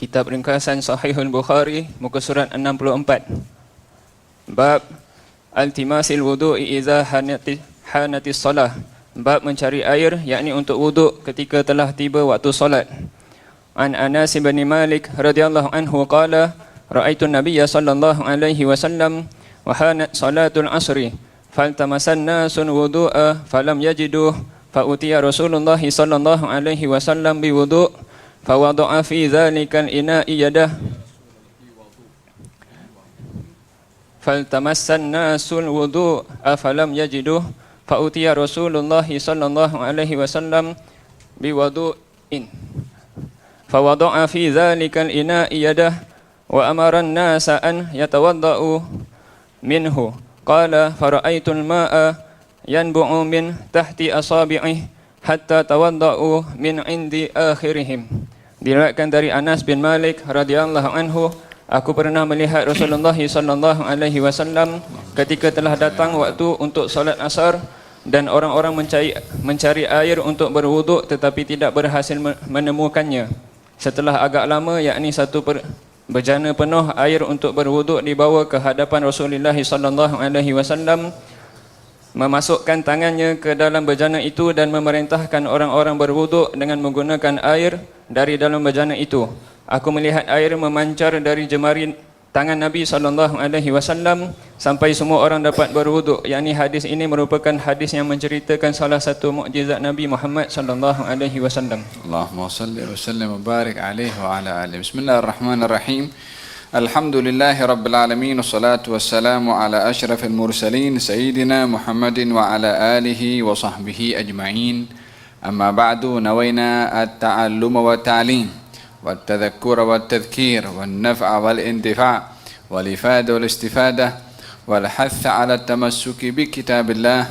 Kitab Ringkasan Sahihul Bukhari, muka surat 64. Bab Altimasil wudu'i idza hanatis salah. Bab mencari air, yakni untuk wuduk ketika telah tiba waktu solat. An Anas bin Malik radhiyallahu anhu qala ra'aitu an-nabiyya sallallahu alaihi wasallam wa hanat salatul asri faltamasan nasun wudu'a falam yajiduh fa utiya Rasulullah sallallahu alaihi wasallam bi wudu' fa wada'a fi dhalika al-ina'i yadah faltamassan nasul wudu'a falam yajiduh fa utiya Rasulullah sallallahu alaihi wasallam bi wudu'in fa wada'a fi dhalika al-ina'i yadah wa amara an-nasa an yatawadda'u minhu qala fara'aytul ma'a yanbu'u min tahti asabi'i hatta tawadda'u min indi akhirihim. Diriwayatkan dari Anas bin Malik radhiyallahu anhu, aku pernah melihat Rasulullah sallallahu alaihi wasallam ketika telah datang waktu untuk solat asar dan orang-orang mencari air untuk berwuduk tetapi tidak berhasil menemukannya. Setelah agak lama, yakni satu bejana penuh air untuk berwuduk dibawa ke hadapan Rasulullah sallallahu alaihi wasallam, memasukkan tangannya ke dalam bejana itu dan memerintahkan orang-orang berwuduk dengan menggunakan air dari dalam bejana itu. Aku melihat air memancar dari jemari tangan Nabi sallallahu alaihi wasallam sampai semua orang dapat berwuduk. Yakni hadis ini merupakan hadis yang menceritakan salah satu mukjizat Nabi Muhammad sallallahu alaihi wasallam. Allahumma salli wa sallim wa barik alaihi wa ala alihi. Bismillahirrahmanirrahim. Alhamdulillahi rabbil alamin, wassalatu wassalamu ala asyrafil mursalin sayyidina Muhammadin wa ala alihi wa sahbihi ajma'in. Amma ba'du, nawayna at-ta'allum wa ta'lim والتذكر والتذكير والنفع والانتفاع والإفادة والاستفادة والحث على التمسك بكتاب الله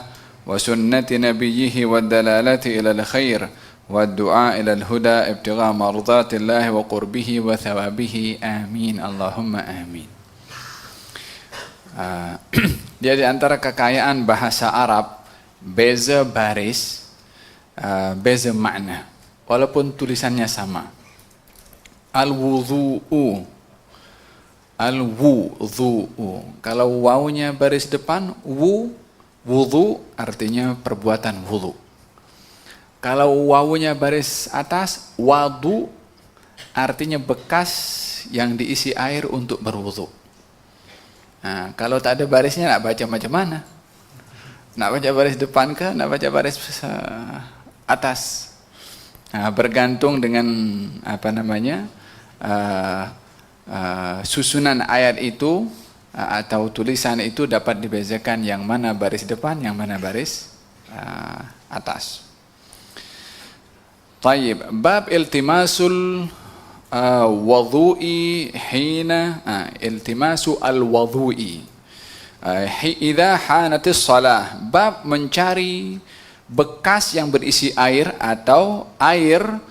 وسنة نبيه والدلالة إلى الخير والدعاء إلى الهدى ابتغاء مرضات الله وقربه وثوابه آمين اللهم آمين. Dia di antara kekayaan bahasa Arab, beza baris, beza makna, walaupun tulisannya sama. Al-wudhu'u, al-wudhu'u. Kalau wawunya baris depan, wudhu artinya perbuatan wudhu. Kalau wawunya baris atas, wadu artinya bekas yang diisi air untuk berwudhu. Nah, kalau tak ada barisnya nak baca macam mana? Nak baca baris depan ke? Nak baca baris atas? Nah, bergantung dengan apa namanya? Susunan ayat itu atau tulisan itu dapat dibezakan yang mana baris depan, yang mana baris atas. Tayyib, bab iltimasul wudhu'i hina iltimasu al-wudhu'i idza hanatis salah. Bab mencari bekas yang berisi air atau air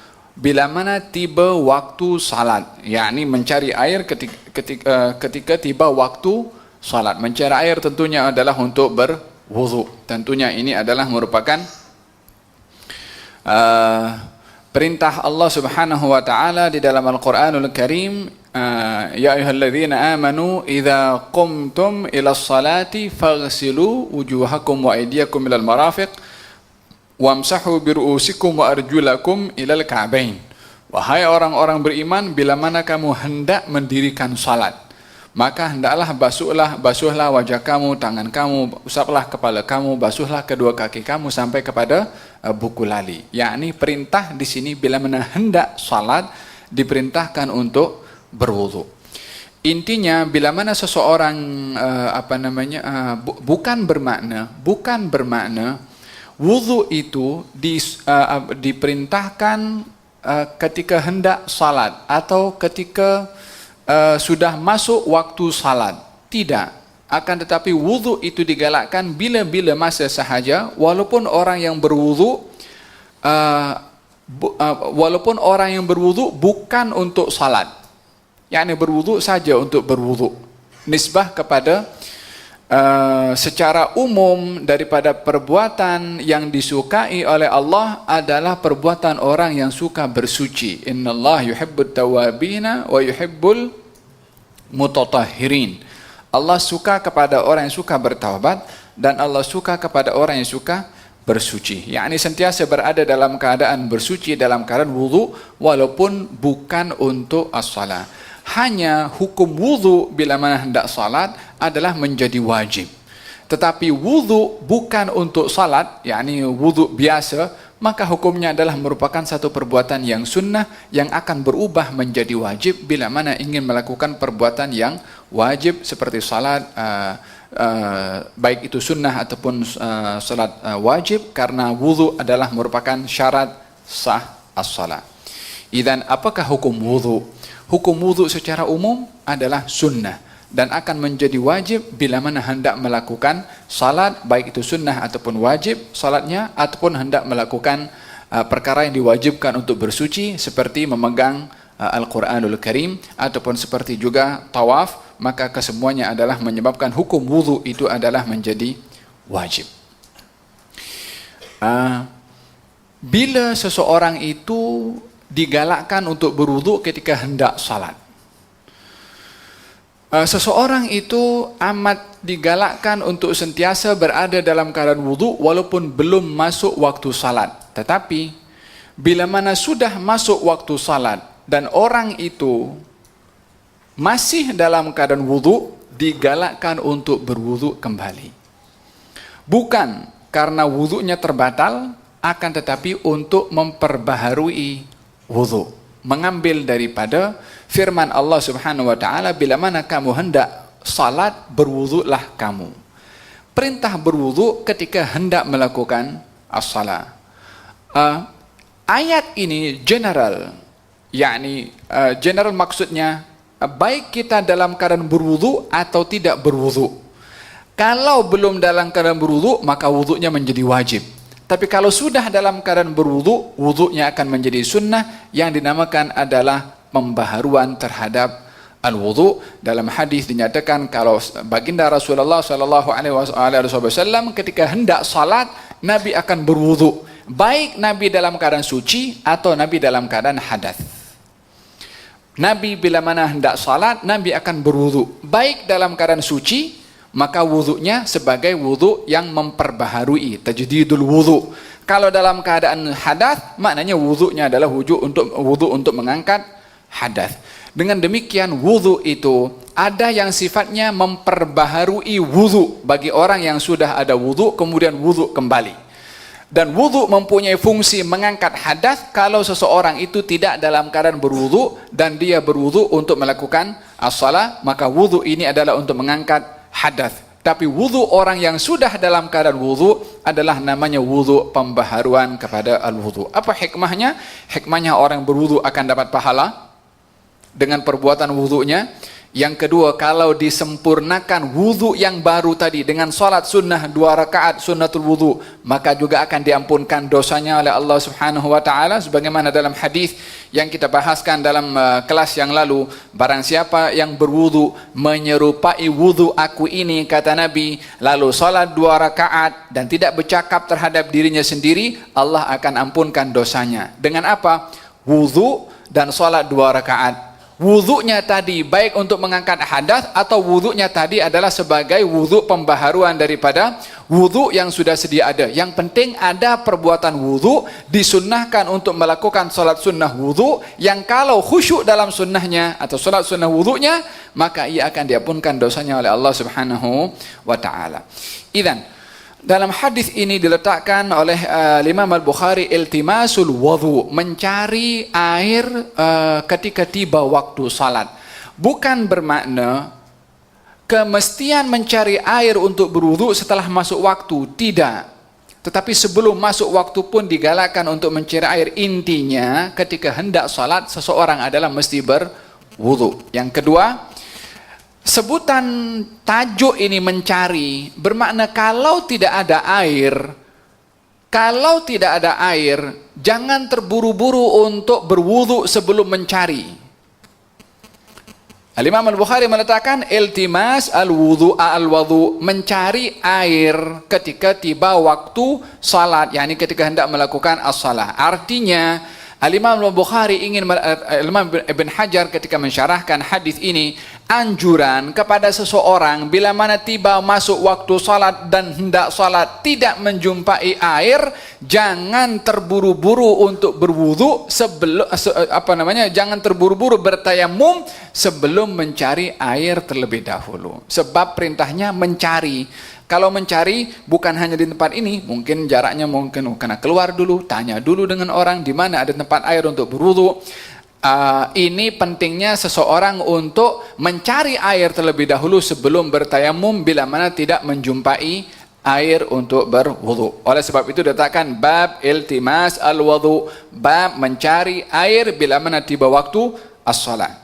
bila mana tiba waktu salat, yakni mencari air ketika tiba waktu salat. Mencari air tentunya adalah untuk berwudu. Tentunya ini adalah merupakan perintah Allah Subhanahu wa taala di dalam Al-Qur'anul Karim. Ya ayyuhalladzina amanu idza qumtum ilas salati faghsilu wujuhakum wa aydiyakum ilal marafiq wamsahu biru'usikum wa arjulakum ilal ka'bain. Wahai orang-orang beriman, bila mana kamu hendak mendirikan salat, maka hendaklah basuhlah wajah kamu, tangan kamu, usaplah kepala kamu, basuhlah kedua kaki kamu sampai kepada buku lali. Yakni perintah di sini bila mana hendak salat diperintahkan untuk berwudu. Intinya bila mana seseorang bukan bermakna wudu itu diperintahkan ketika hendak salat atau ketika sudah masuk waktu salat. Tidak. Akan tetapi wudu itu digalakkan bila-bila masa sahaja, walaupun orang yang berwudu bukan untuk salat. Yakni berwudu saja untuk berwudu. Nisbah kepada secara umum daripada perbuatan yang disukai oleh Allah adalah perbuatan orang yang suka bersuci. Innallaha yuhibbut tawwabina wa yuhibbul mutatahhirin. Allah suka kepada orang yang suka bertaubat dan Allah suka kepada orang yang suka bersuci. Yakni sentiasa berada dalam keadaan bersuci, dalam keadaan wudu walaupun bukan untuk as-salat. Hanya hukum wudu bila mana hendak salat adalah menjadi wajib. Tetapi wudu bukan untuk salat, yakni wudu biasa, maka hukumnya adalah merupakan satu perbuatan yang sunnah yang akan berubah menjadi wajib bila mana ingin melakukan perbuatan yang wajib seperti salat, baik itu sunnah ataupun salat wajib, karena wudu adalah merupakan syarat sah as-salat. Idzan apakah hukum wudu? Hukum wudu secara umum adalah sunnah dan akan menjadi wajib bila mana hendak melakukan salat, baik itu sunnah ataupun wajib salatnya, ataupun hendak melakukan perkara yang diwajibkan untuk bersuci seperti memegang Al-Quranul Karim ataupun seperti juga tawaf, maka kesemuanya adalah menyebabkan hukum wudu itu adalah menjadi wajib. Bila seseorang itu digalakkan untuk berwudu ketika hendak salat. Seseorang itu amat digalakkan untuk sentiasa berada dalam keadaan wudu walaupun belum masuk waktu salat. Tetapi bila mana sudah masuk waktu salat dan orang itu masih dalam keadaan wudu, digalakkan untuk berwudu kembali. Bukan karena wudunya terbatal, akan tetapi untuk memperbaharui wudu, mengambil daripada firman Allah Subhanahu wa taala, bila mana kamu hendak salat berwudulah kamu. Perintah berwudu ketika hendak melakukan as-salat. Ayat ini general, yakni general maksudnya baik kita dalam keadaan berwudu atau tidak berwudu. Kalau belum dalam keadaan berwudu, maka wudunya menjadi wajib. Tapi kalau sudah dalam keadaan berwudu, wudunya akan menjadi sunnah yang dinamakan adalah pembaharuan terhadap al-wudu. Dalam hadis dinyatakan kalau baginda Rasulullah sallallahu alaihi wasallam ketika hendak salat, Nabi akan berwudu, baik Nabi dalam keadaan suci atau Nabi dalam keadaan hadas. Nabi bila mana hendak salat, Nabi akan berwudu, baik dalam keadaan suci, maka wudunya sebagai wudu yang memperbaharui, tajdidul wudu. Kalau dalam keadaan hadas, maknanya wudunya adalah wudu untuk mengangkat hadas. Dengan demikian wudu itu ada yang sifatnya memperbaharui wudu bagi orang yang sudah ada wudu kemudian wudu kembali. Dan wudu mempunyai fungsi mengangkat hadas kalau seseorang itu tidak dalam keadaan berwudu dan dia berwudu untuk melakukan as-salat, maka wudu ini adalah untuk mengangkat hadas. Tapi wudu orang yang sudah dalam keadaan wudu adalah namanya wudu pembaharuan kepada al-wudu. Apa hikmahnya? Hikmahnya orang berwudu akan dapat pahala dengan perbuatan wudunya. Yang kedua, kalau disempurnakan wudu yang baru tadi dengan salat sunnah 2 rakaat sunnatul wudu, maka juga akan diampunkan dosanya oleh Allah Subhanahu wa taala, sebagaimana dalam hadis yang kita bahaskan dalam kelas yang lalu, barang siapa yang berwudu menyerupai wudu aku ini, kata Nabi, lalu salat 2 rakaat dan tidak bercakap terhadap dirinya sendiri, Allah akan ampunkan dosanya. Dengan apa? Wudu dan salat 2 rakaat. Wudunya tadi baik untuk mengangkat hadas atau wudunya tadi adalah sebagai wudu pembaharuan daripada wudu yang sudah sedia ada. Yang penting ada perbuatan wudu, disunnahkan untuk melakukan salat sunnah wudu yang kalau khusyuk dalam sunnahnya atau salat sunnah wudunya, maka ia akan diampunkan dosanya oleh Allah Subhanahu wa taala. Idzan dalam hadis ini diletakkan oleh Imam Al-Bukhari iltimasul wudu, mencari air ketika tiba waktu salat. Bukan bermakna kemestian mencari air untuk berwudu setelah masuk waktu, tidak. Tetapi sebelum masuk waktu pun digalakkan untuk mencari air. Intinya ketika hendak salat seseorang adalah mesti berwudu. Yang kedua, sebutan tajuk ini mencari bermakna kalau tidak ada air, jangan terburu-buru untuk berwudu sebelum mencari. Al-Imam Al-Bukhari meletakkan iltimas al-wudu, mencari air ketika tiba waktu salat, yakni ketika hendak melakukan as-salah. Artinya Al-Imam Al-Bukhari ingin Imam Ibn Hajar ketika mensyarahkan hadis ini anjuran kepada seseorang bila mana tiba masuk waktu salat dan hendak salat tidak menjumpai air, jangan terburu-buru untuk berwudu sebelum jangan terburu-buru bertayamum sebelum mencari air terlebih dahulu. Sebab perintahnya mencari. Kalau mencari bukan hanya di tempat ini, mungkin jaraknya kena keluar dulu, tanya dulu dengan orang di mana ada tempat air untuk berwudu. Ini pentingnya seseorang untuk mencari air terlebih dahulu sebelum bertayamum bila mana tidak menjumpai air untuk berwudu. Oleh sebab itu dikatakan bab iltimas al-wudu, bab mencari air bila mana tiba waktu as-salat.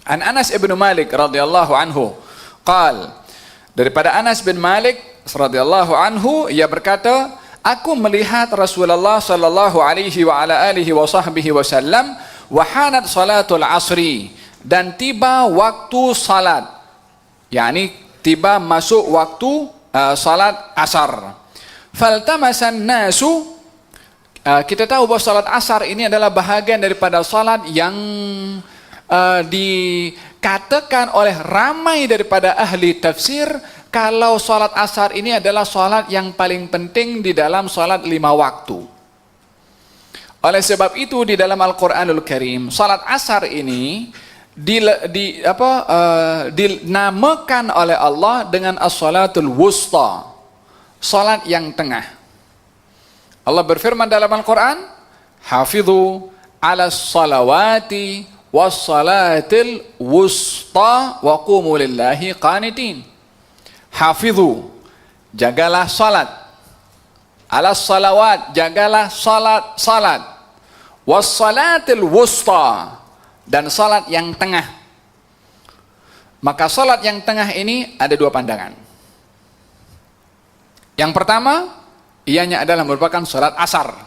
An Anas ibn Malik radhiyallahu anhu qala, daripada Anas bin Malik radhiyallahu anhu, ia berkata, aku melihat Rasulullah sallallahu alaihi wa ala alihi wa sahbihi wasallam wa hanat salatul asri, dan tiba waktu salat, yakni tiba masuk waktu salat asar. Faltamasan nasu, kita tahu bahwa salat asar ini adalah bahagian daripada salat yang dikatakan oleh ramai daripada ahli tafsir kalau salat asar ini adalah salat yang paling penting di dalam salat 5 waktu. Oleh sebab itu di dalam Al-Quranul Karim salat asar ini dinamakan oleh Allah dengan as-salatul wusta, salat yang tengah. Allah berfirman dalam Al-Quran, hafidhu ala salawati wassalatil wusta wa qumu lillahi qanitin. Hafidhu, jagalah salat, ala salawat, jagalah salat, wassalatil wusta, dan salat yang tengah. Maka salat yang tengah ini ada 2 pandangan. Yang pertama, ianya adalah merupakan salat asar,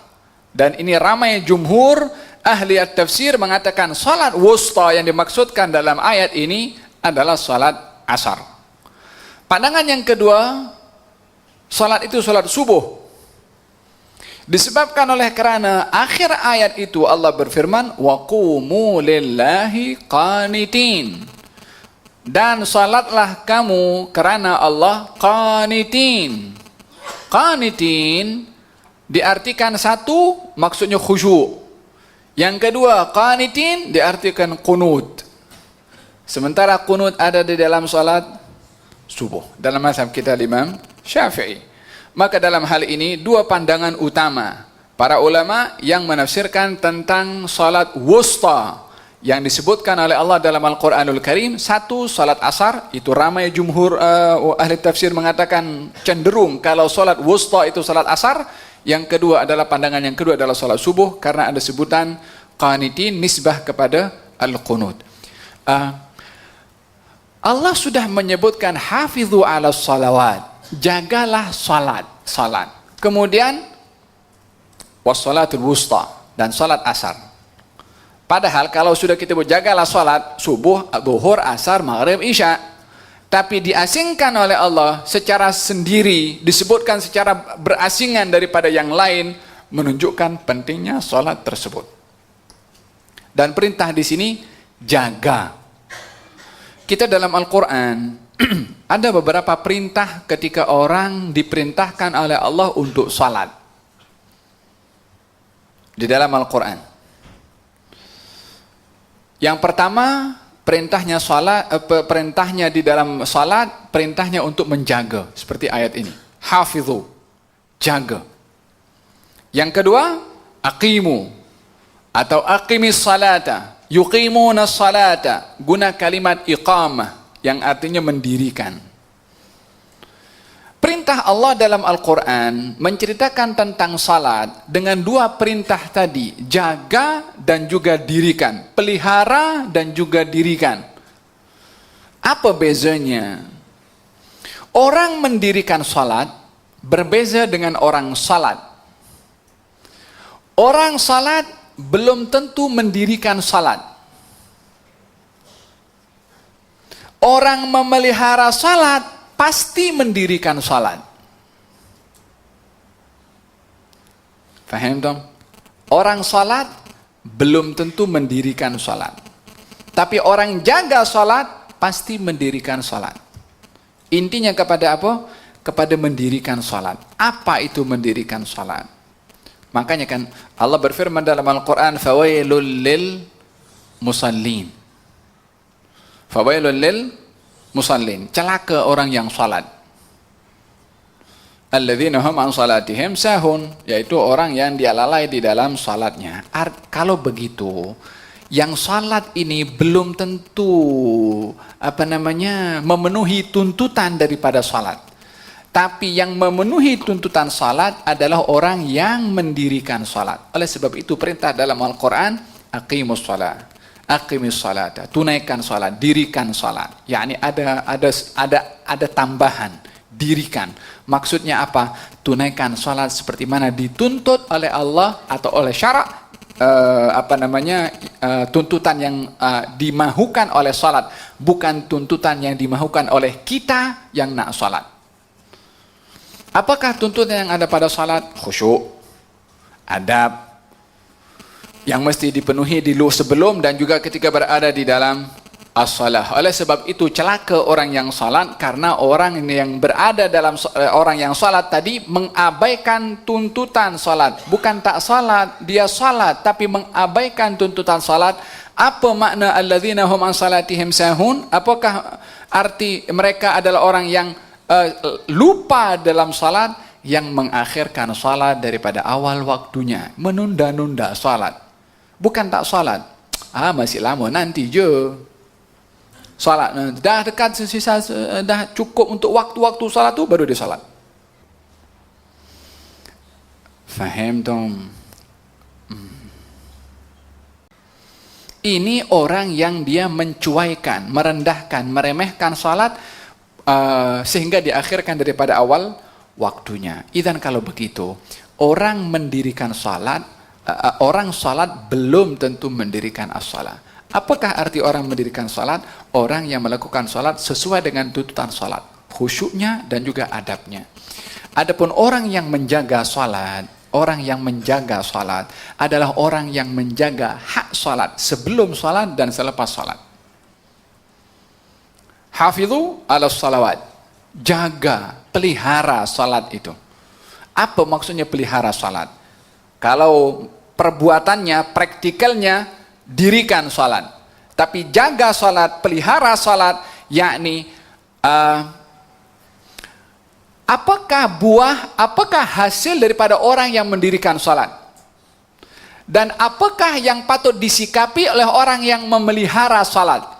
dan ini ramai jumhur ahli at-tafsir mengatakan salat wusta yang dimaksudkan dalam ayat ini adalah salat asar. Pandangan yang kedua, salat itu salat subuh. Disebabkan oleh kerana akhir ayat itu Allah berfirman wa qumu lillahi qanitin, dan salatlah kamu kerana Allah qanitin. Qanitin diartikan satu, maksudnya khusyuk. Yang kedua, qanitin diartikan qunut. Sementara qunut ada di dalam salat subuh dalam mazhab kita Imam Syafi'i. Maka dalam hal ini 2 pandangan utama para ulama yang menafsirkan tentang salat wusta yang disebutkan oleh Allah dalam Al-Quranul Karim. Satu, salat asar, itu ramai jumhur ahli tafsir mengatakan cenderung kalau salat wusta itu salat asar. Yang kedua adalah pandangan yang kedua adalah salat subuh, karena ada sebutan qanitin nisbah kepada al-qunut. Allah sudah menyebutkan hafidhu ala salawat, jagalah salat. Kemudian wassalatul wusta, dan salat asar. Padahal kalau sudah kita berjagalah salat subuh, zuhur, asar, maghrib, isya, tapi diasingkan oleh Allah secara sendiri, disebutkan secara berasingan daripada yang lain, menunjukkan pentingnya salat tersebut. Dan perintah di sini jaga. Kita dalam Al-Quran ada beberapa perintah ketika orang diperintahkan oleh Allah untuk salat. Di dalam Al-Quran. Yang pertama, perintahnya di dalam salat, perintahnya untuk menjaga, seperti ayat ini. Hafidhu, jaga. Yang kedua, aqimu atau aqimis salata. Yuqimuna salata, guna kalimat iqamah yang artinya mendirikan. Perintah Allah dalam Al-Quran menceritakan tentang salat dengan 2 perintah tadi, jaga dan juga dirikan, pelihara dan juga dirikan. Apa bezanya? Orang mendirikan salat berbeza dengan orang salat. Orang salat belum tentu mendirikan salat. Orang memelihara salat pasti mendirikan salat. Faham dong? Orang salat belum tentu mendirikan salat. Tapi orang jaga salat pasti mendirikan salat. Intinya kepada apa? Kepada mendirikan salat. Apa itu mendirikan salat? Makanya kan Allah berfirman dalam Al-Quran, fawailul lil musallin. Fawailul lil musallin. Celaka orang yang salat. Alladzina hum an salatihim sahun, yaitu orang yang dia lalai di dalam salatnya. Kalau begitu, yang salat ini belum tentu memenuhi tuntutan daripada salat. Tapi yang memenuhi tuntutan salat adalah orang yang mendirikan salat. Oleh sebab itu perintah dalam Al-Quran, aqimus salat, aqimis salat, tunaikan salat, dirikan salat. Yani ada tambahan, dirikan. Maksudnya apa? Tunaikan salat seperti mana dituntut oleh Allah atau oleh syarak. Tuntutan yang dimahukan oleh salat, bukan tuntutan yang dimahukan oleh kita yang nak salat. Apakah tuntutan yang ada pada salat? Khusyuk, adab yang mesti dipenuhi dulu sebelum dan juga ketika berada di dalam as-salah. Oleh sebab itu celaka orang yang salat, karena orang yang berada dalam orang yang salat tadi mengabaikan tuntutan salat. Bukan tak salat, dia salat tapi mengabaikan tuntutan salat. Apa makna alladzina hum an salatihim sahun? Apakah arti mereka adalah orang yang lupa dalam salat, yang mengakhirkan salat daripada awal waktunya, menunda-nunda salat. Bukan tak salat, masih lama nanti je. Salat dah dekat sisa, dah cukup untuk waktu-waktu salat tu baru dia salat. Faham dong? Ini orang yang dia mencuaikan, merendahkan, meremehkan salat sehingga diakhirkan daripada awal waktunya. Idzan kalau begitu, orang mendirikan salat, orang salat belum tentu mendirikan as-salat. Apakah arti orang mendirikan salat? Orang yang melakukan salat sesuai dengan tuntutan salat, khusyuknya dan juga adabnya. Adapun orang yang menjaga salat, orang yang menjaga salat adalah orang yang menjaga hak salat sebelum salat dan selepas salat. Hafidhu ala salawat, jaga, pelihara salat itu. Apa maksudnya pelihara salat? Kalau perbuatannya, praktikalnya, dirikan salat. Tapi jaga salat, pelihara salat, yakni apakah hasil daripada orang yang mendirikan salat? Dan apakah yang patut disikapi oleh orang yang memelihara salat?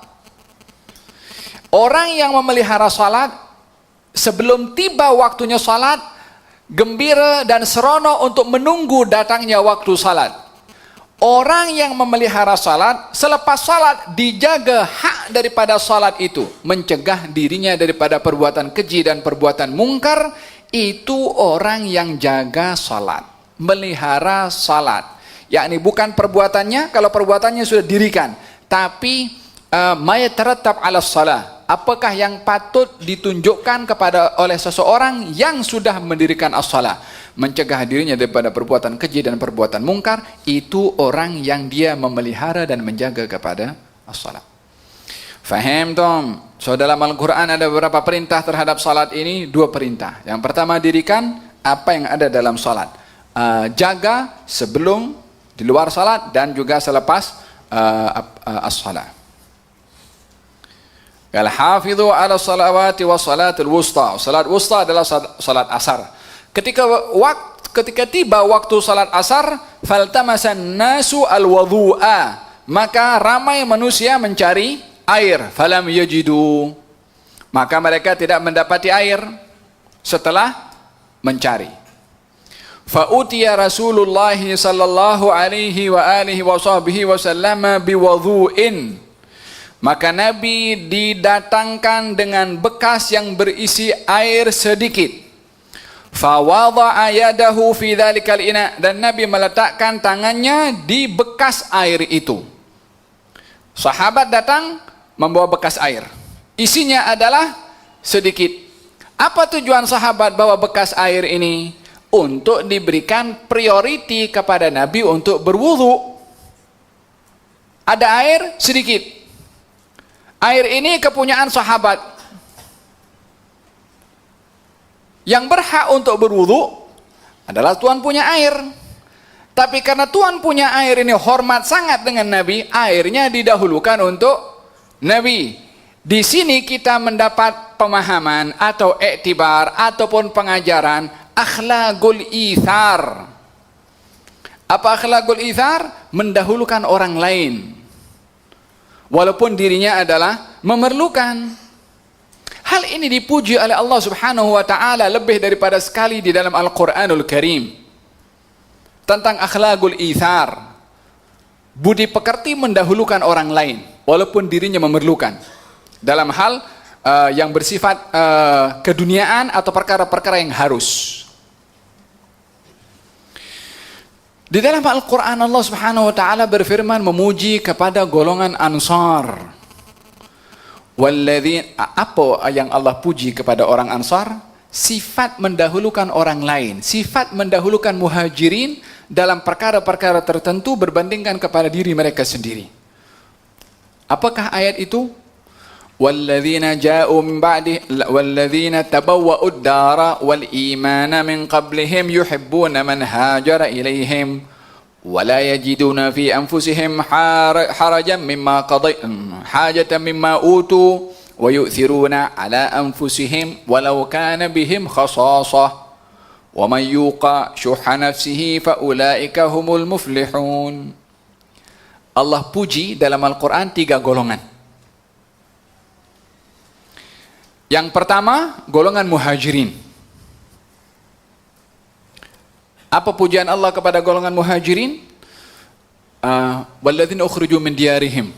Orang yang memelihara salat, sebelum tiba waktunya salat, gembira dan seronok untuk menunggu datangnya waktu salat. Orang yang memelihara salat, selepas salat dijaga hak daripada salat itu, mencegah dirinya daripada perbuatan keji dan perbuatan mungkar. Itu orang yang jaga salat, melihara salat. Yakni bukan perbuatannya, kalau perbuatannya sudah dirikan, tapi ma yatarattab ala salah. Apakah yang patut ditunjukkan kepada oleh seseorang yang sudah mendirikan as-salah, mencegah dirinya daripada perbuatan keji dan perbuatan mungkar, itu orang yang dia memelihara dan menjaga kepada as-salah. Faham dong? So dalam Al-Quran ada beberapa perintah terhadap salat ini, 2 perintah. Yang pertama, dirikan apa yang ada dalam salat, jaga sebelum, di luar salat dan juga selepas as-salah. Al-hafidhu ala salawati wa salatul wusta. Salat wusta adalah salat asar. Ketika tiba waktu salat asar, faltamasan nasu al-wudhu'a, maka ramai manusia mencari air. Falam yajidu, maka mereka tidak mendapati air setelah mencari. Fa'utiya Rasulullah sallallahu alaihi wa alihi wa sahbihi wasallam biwudhu'in, maka Nabi didatangkan dengan bekas yang berisi air sedikit. Fawadha'a yadahu fi dzalikal ina, dan Nabi meletakkan tangannya di bekas air itu. Sahabat datang membawa bekas air. isinya adalah sedikit. Apa tujuan sahabat bawa bekas air ini? Untuk diberikan prioriti kepada Nabi untuk berwudu. Ada air sedikit. Air ini kepunyaan sahabat. Yang berhak untuk berwudu adalah Tuhan punya air. Tapi karena Tuhan punya air ini hormat sangat dengan Nabi, airnya didahulukan untuk Nabi. Di sini kita mendapat pemahaman atau iktibar ataupun pengajaran akhlaqul ithar. Apa akhlaqul ithar? Mendahulukan orang lain walaupun dirinya adalah memerlukan. Hal ini dipuji oleh Allah Subhanahu wa taala lebih daripada sekali di dalam Al-Qur'anul Karim. Tentang akhlaqul ithar, budi pekerti mendahulukan orang lain walaupun dirinya memerlukan dalam hal yang bersifat keduniaan atau perkara-perkara yang harus. Di dalam Al-Quran Allah Subhanahu wa taala berfirman memuji kepada golongan Ansar. Apa yang Allah puji kepada orang Ansar? Sifat mendahulukan orang lain, sifat mendahulukan muhajirin dalam perkara-perkara tertentu berbandingkan kepada diri mereka sendiri. Apakah ayat itu? وَالَّذِينَ جَاءُوا مِنْ بَعْدِهِ وَالَّذِينَ تَبَوَّأُوا الدَّارَ وَالْإِيمَانَ مِنْ قَبْلِهِمْ يُحِبُّونَ مَنْ هَاجَرَ إِلَيْهِمْ وَلَا يَجِدُونَ فِي أَنفُسِهِمْ حَرَجًا مِمَّا قَضَيْتُمْ حَاجَةً مِمَّا أُوتُوا وَيُؤْثِرُونَ عَلَى أَنفُسِهِمْ وَلَوْ كَانَ بِهِمْ خَصَاصَةٌ وَمَنْ يُوقَ شُحَّ نَفْسِهِ فَأُولَئِكَ هُمُ الْمُفْلِحُونَ. Allah puji dalam Al-Quran 3 golongan. Yang pertama, golongan muhajirin. Apa pujian Allah kepada golongan muhajirin? Walladzina ukhriju min diyarihim.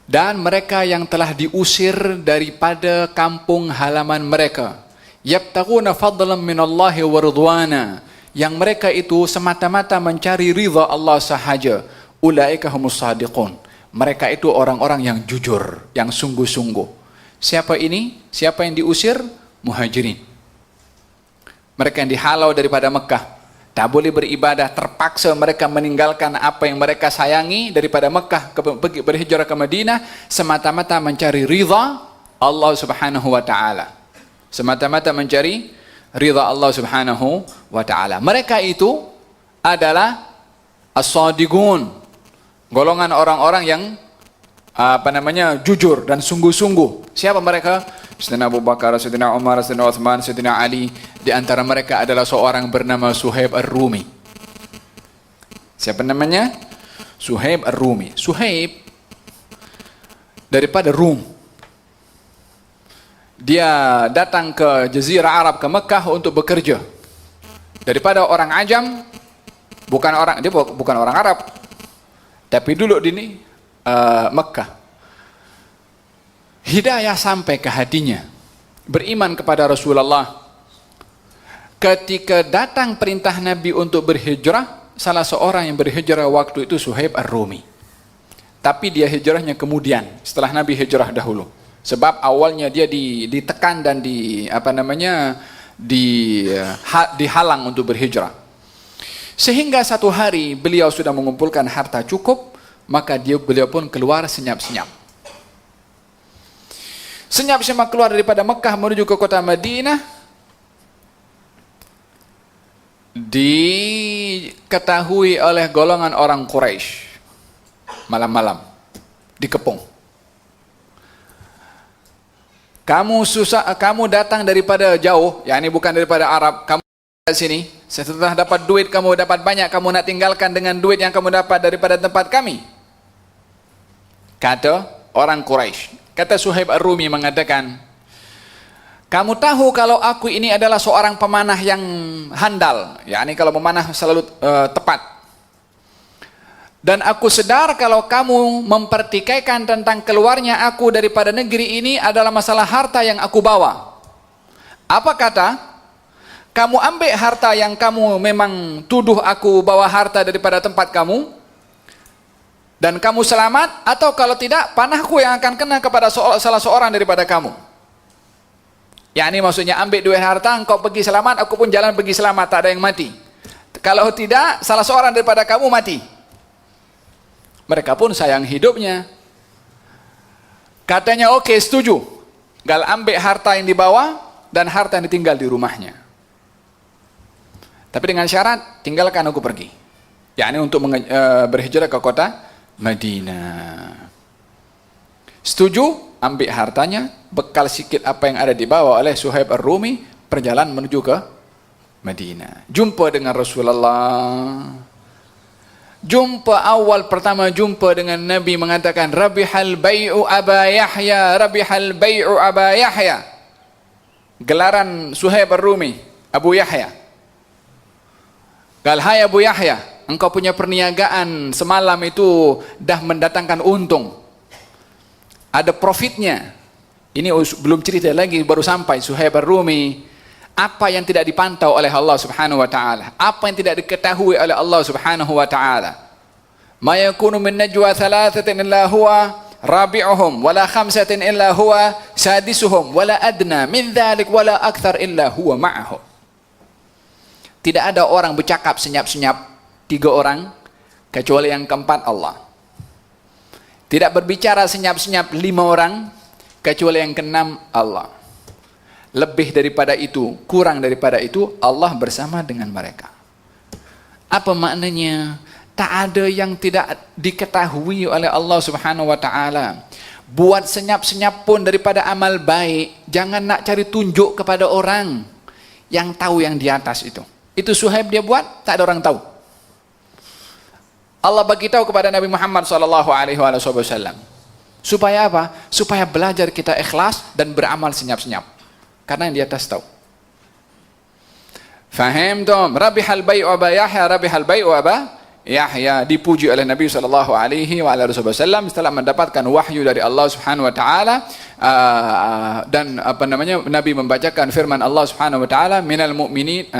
Dan mereka yang telah diusir daripada kampung halaman mereka. Yabtaguna fadlan minallahi wa ridwana. Yang mereka itu semata-mata mencari ridha Allah sahaja. Ulaika humus shadiqun. Mereka itu orang-orang yang jujur, yang sungguh-sungguh. Siapa ini? Siapa yang diusir? Muhajirin. Mereka yang dihalau daripada Mekah, tak boleh beribadah, terpaksa mereka meninggalkan apa yang mereka sayangi daripada Mekah, berhijrah ke Madinah, semata-mata mencari ridha Allah Subhanahu wa taala. Semata-mata mencari ridha Allah Subhanahu wa taala. Mereka itu adalah as-shadiqun, golongan orang-orang yang jujur dan sungguh-sungguh. Siapa mereka? Sayyidina Abu Bakar, Sayyidina Umar, Sayyidina Uthman, Sayyidina Ali. Di antara mereka adalah seorang bernama Suhaib Ar-Rumi. Siapa namanya? Suhaib Ar-Rumi. Suhaib daripada Rum. Dia datang ke Jazirah Arab, ke Mekah untuk bekerja. Daripada orang Ajam, dia bukan orang Arab, tapi dulu di Mekah. Hidayah sampai ke hatinya, beriman kepada Rasulullah. Ketika datang perintah Nabi untuk berhijrah, salah seorang yang berhijrah waktu itu Suhaib Ar-Rumi. Tapi dia hijrahnya kemudian, setelah Nabi hijrah dahulu. Sebab awalnya dia ditekan dan dihalang untuk berhijrah. Sehingga satu hari beliau sudah mengumpulkan harta cukup, maka beliau pun keluar senyap-senyap. Senyap-senyap keluar daripada Mekah menuju ke kota Madinah. Diketahui oleh golongan orang Quraisy malam-malam dikepung. Kamu datang daripada jauh, yakni bukan daripada Arab, kamu di sini. Setelah dapat duit, kamu dapat banyak, kamu nak tinggalkan dengan duit yang kamu dapat daripada tempat kami. Kata orang Quraisy. Kata Suhaib Ar-Rumi mengatakan, kamu tahu kalau aku ini adalah seorang pemanah yang handal, yakni kalau memanah selalu tepat. Dan aku sedar kalau kamu mempertikaikan tentang keluarnya aku daripada negeri ini adalah masalah harta yang aku bawa. Apa kata? Kamu ambil harta yang kamu memang tuduh aku bawa harta daripada tempat kamu, dan kamu selamat, atau kalau tidak, panahku yang akan kena kepada salah seorang daripada kamu. Yakni maksudnya ambil dua harta, engkau pergi selamat, aku pun jalan pergi selamat, tak ada yang mati. Kalau tidak, salah seorang daripada kamu mati. Mereka pun sayang hidupnya. Katanya oke, setuju. Gal ambil harta yang dibawa dan harta yang ditinggal di rumahnya. Tapi dengan syarat, tinggalkan aku pergi. Yakni untuk berhijrah ke kota Madinah. Setuju, ambil hartanya, bekal sikit apa yang ada dibawa oleh Suhaib Ar-Rumi, perjalanan menuju ke Madinah. Jumpa dengan Rasulullah. Awal pertama jumpa dengan Nabi, mengatakan Rabihal bai'u Aba Yahya, Rabihal bai'u Aba Yahya. Gelaran Suhaib Ar-Rumi, Abu Yahya. Gal, hai Abu Yahya, engkau punya perniagaan semalam itu dah mendatangkan untung. Ada profitnya. Ini belum cerita lagi, baru sampai Suhaib Ar-Rumi. Apa yang tidak dipantau oleh Allah Subhanahu wa taala, apa yang tidak diketahui oleh Allah Subhanahu wa taala. Ma yakunu min najwa thalathatin illa huwa rabi'uhum wala khamsatin illa huwa sadisuhum wala adna min dhalik wala akthar illa huwa ma'ahum. Tidak ada orang bercakap senyap-senyap 3 orang kecuali yang keempat Allah. Tidak berbicara senyap-senyap 5 orang kecuali yang keenam Allah. Lebih daripada itu, kurang daripada itu, Allah bersama dengan mereka. Apa maknanya? Tak ada yang tidak diketahui oleh Allah Subhanahu wa taala. Buat senyap-senyap pun daripada amal baik, jangan nak cari tunjuk kepada orang. Yang tahu yang di atas itu. Itu Suhaib dia buat, tak ada orang tahu. Allah bagi tahu kepada Nabi Muhammad SAW. Supaya apa? Supaya belajar kita ikhlas dan beramal senyap-senyap. Karena yang di atas tahu. Faham tom? Rabihal bai'u Aba Yahya, Rabihal bai'u Aba Yahya. Dipuji oleh Nabi SAW setelah mendapatkan wahyu dari Allah Subhanahu wa taala, dan Nabi membacakan firman Allah Subhanahu wa taala, minal mu'minin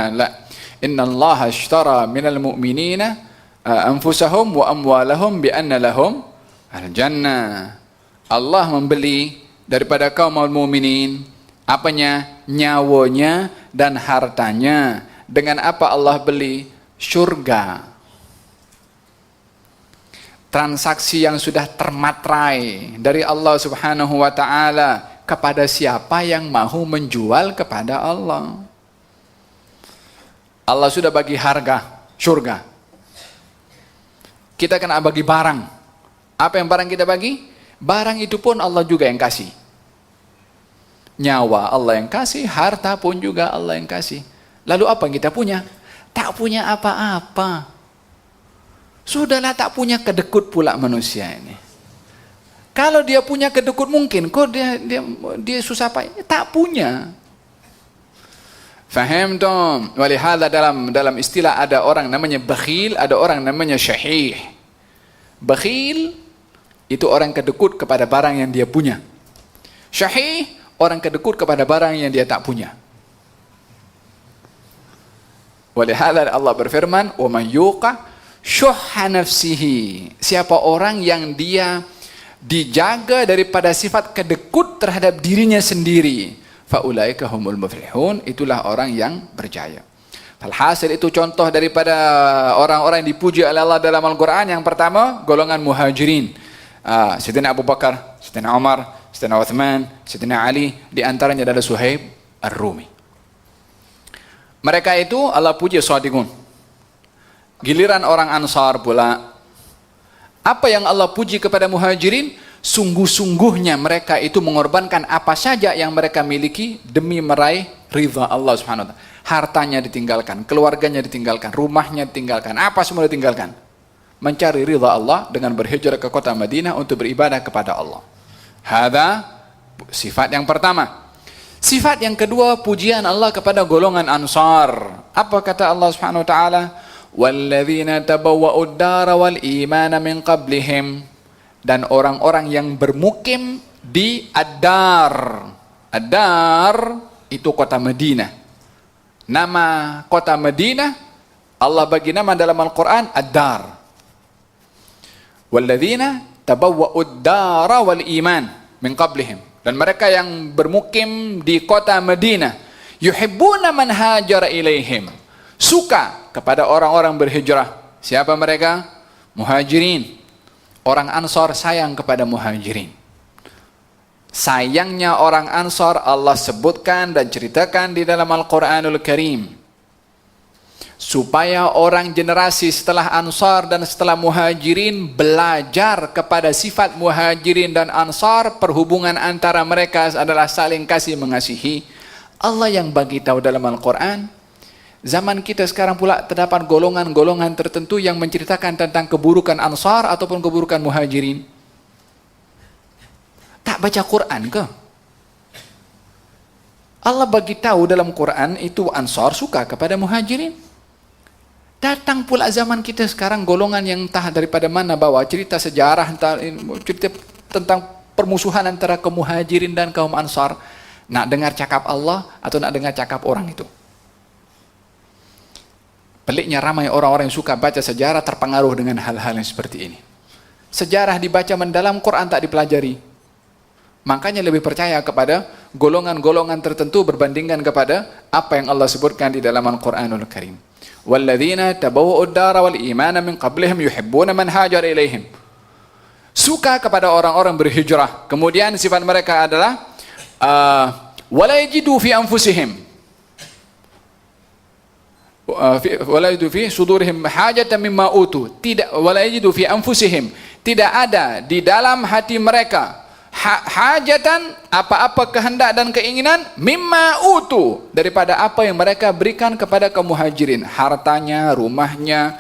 innallaha ashtara minal mu'minina anfusahum wa amwalahum bi anna lahum al-jannah. Allah membeli daripada kaum mukminin apanya? Nyawanya dan hartanya. Dengan apa Allah beli? Surga. Transaksi yang sudah termatrai dari Allah Subhanahu wa taala kepada siapa yang mahu menjual kepada Allah. Allah sudah bagi harga surga. Kita kena bagi barang. Apa yang barang kita bagi? Barang itu pun Allah juga yang kasih. Nyawa Allah yang kasih, harta pun juga Allah yang kasih. Lalu apa yang kita punya? Tak punya apa-apa. Sudahlah, tak punya kedekut pula manusia ini. Kalau dia punya kedekut mungkin, kok dia susah payah? Tak punya. Faham tom? Walihada dalam istilah ada orang namanya bakhil, ada orang namanya syahih. Bakhil itu orang kedekut kepada barang yang dia punya. Syahih orang kedekut kepada barang yang dia tak punya. Walihada Allah berfirman, "Wa man yuqa syuhha nafsihi." Siapa orang yang dia dijaga daripada sifat kedekut terhadap dirinya sendiri, faulaika humul muflihun, itulah orang yang berjaya. Alhasil itu contoh daripada orang-orang yang dipuji oleh Allah dalam Al-Quran. Yang pertama, golongan muhajirin. Sayyidina Abu Bakar, Sayyidina Umar, Sayyidina Uthman, Sayyidina Ali, di antaranya adalah Suhaib Ar-Rumi. Mereka itu Allah puji shadiqun. Giliran orang Ansar pula. Apa yang Allah puji kepada muhajirin? Sungguh-sungguhnya mereka itu mengorbankan apa saja yang mereka miliki demi meraih ridha Allah Subhanahu wa taala. Hartanya ditinggalkan, keluarganya ditinggalkan, rumahnya ditinggalkan, apa semua ditinggalkan. Mencari ridha Allah dengan berhijrah ke kota Madinah untuk beribadah kepada Allah. Hada sifat yang pertama. Sifat yang kedua, pujian Allah kepada golongan Ansar. Apa kata Allah Subhanahu wa taala? Walladzina tabawwa'ud dara wal imana min qablihim. Dan orang-orang yang bermukim di Ad-Dar. Ad-Dar itu kota Madinah. Nama kota Madinah Allah bagi nama dalam Al-Quran Ad-Dar. Walladzina tabawwa'ud dara wal iman min qablihim, dan mereka yang bermukim di kota Madinah, yuhibbuna man hajara ilaihim, suka kepada orang-orang berhijrah. Siapa mereka? Muhajirin. Orang Ansar sayang kepada Muhajirin. Sayangnya orang Ansar Allah sebutkan dan ceritakan di dalam Al-Quranul Karim, supaya orang generasi setelah Ansar dan setelah Muhajirin belajar kepada sifat Muhajirin dan Ansar. Perhubungan antara mereka adalah saling kasih mengasihi. Allah yang bagi tahu dalam Al-Quran. Zaman kita sekarang pula terdapat golongan-golongan tertentu yang menceritakan tentang keburukan Ansar ataupun keburukan Muhajirin. Tak baca Quran ke? Allah bagi tahu dalam Quran itu Ansar suka kepada Muhajirin. Datang pula zaman kita sekarang golongan yang entah daripada mana bawa cerita sejarah, cerita tentang permusuhan antara kaum Muhajirin dan kaum Ansar. Nak dengar cakap Allah atau nak dengar cakap orang itu? Peliknya ramai orang-orang yang suka baca sejarah terpengaruh dengan hal-hal yang seperti ini. Sejarah dibaca mendalam, Quran tak dipelajari. Makanya lebih percaya kepada golongan-golongan tertentu berbandingkan kepada apa yang Allah sebutkan di dalam Al-Quranul Karim. Walladzina tabawwa'ud dara wal imana min qablihim yuhibbuna man hajara ilaihim. Suka kepada orang-orang berhijrah. Kemudian sifat mereka adalah wala yajidu fi anfusihim wala yajidu fi sudurihim hajatan mimma utu. Tidak, wala yajidu fi anfusihim, tidak ada di dalam hati mereka hajatan, apa-apa kehendak dan keinginan, mimma utu, daripada apa yang mereka berikan kepada kaum Muhajirin, hartanya, rumahnya,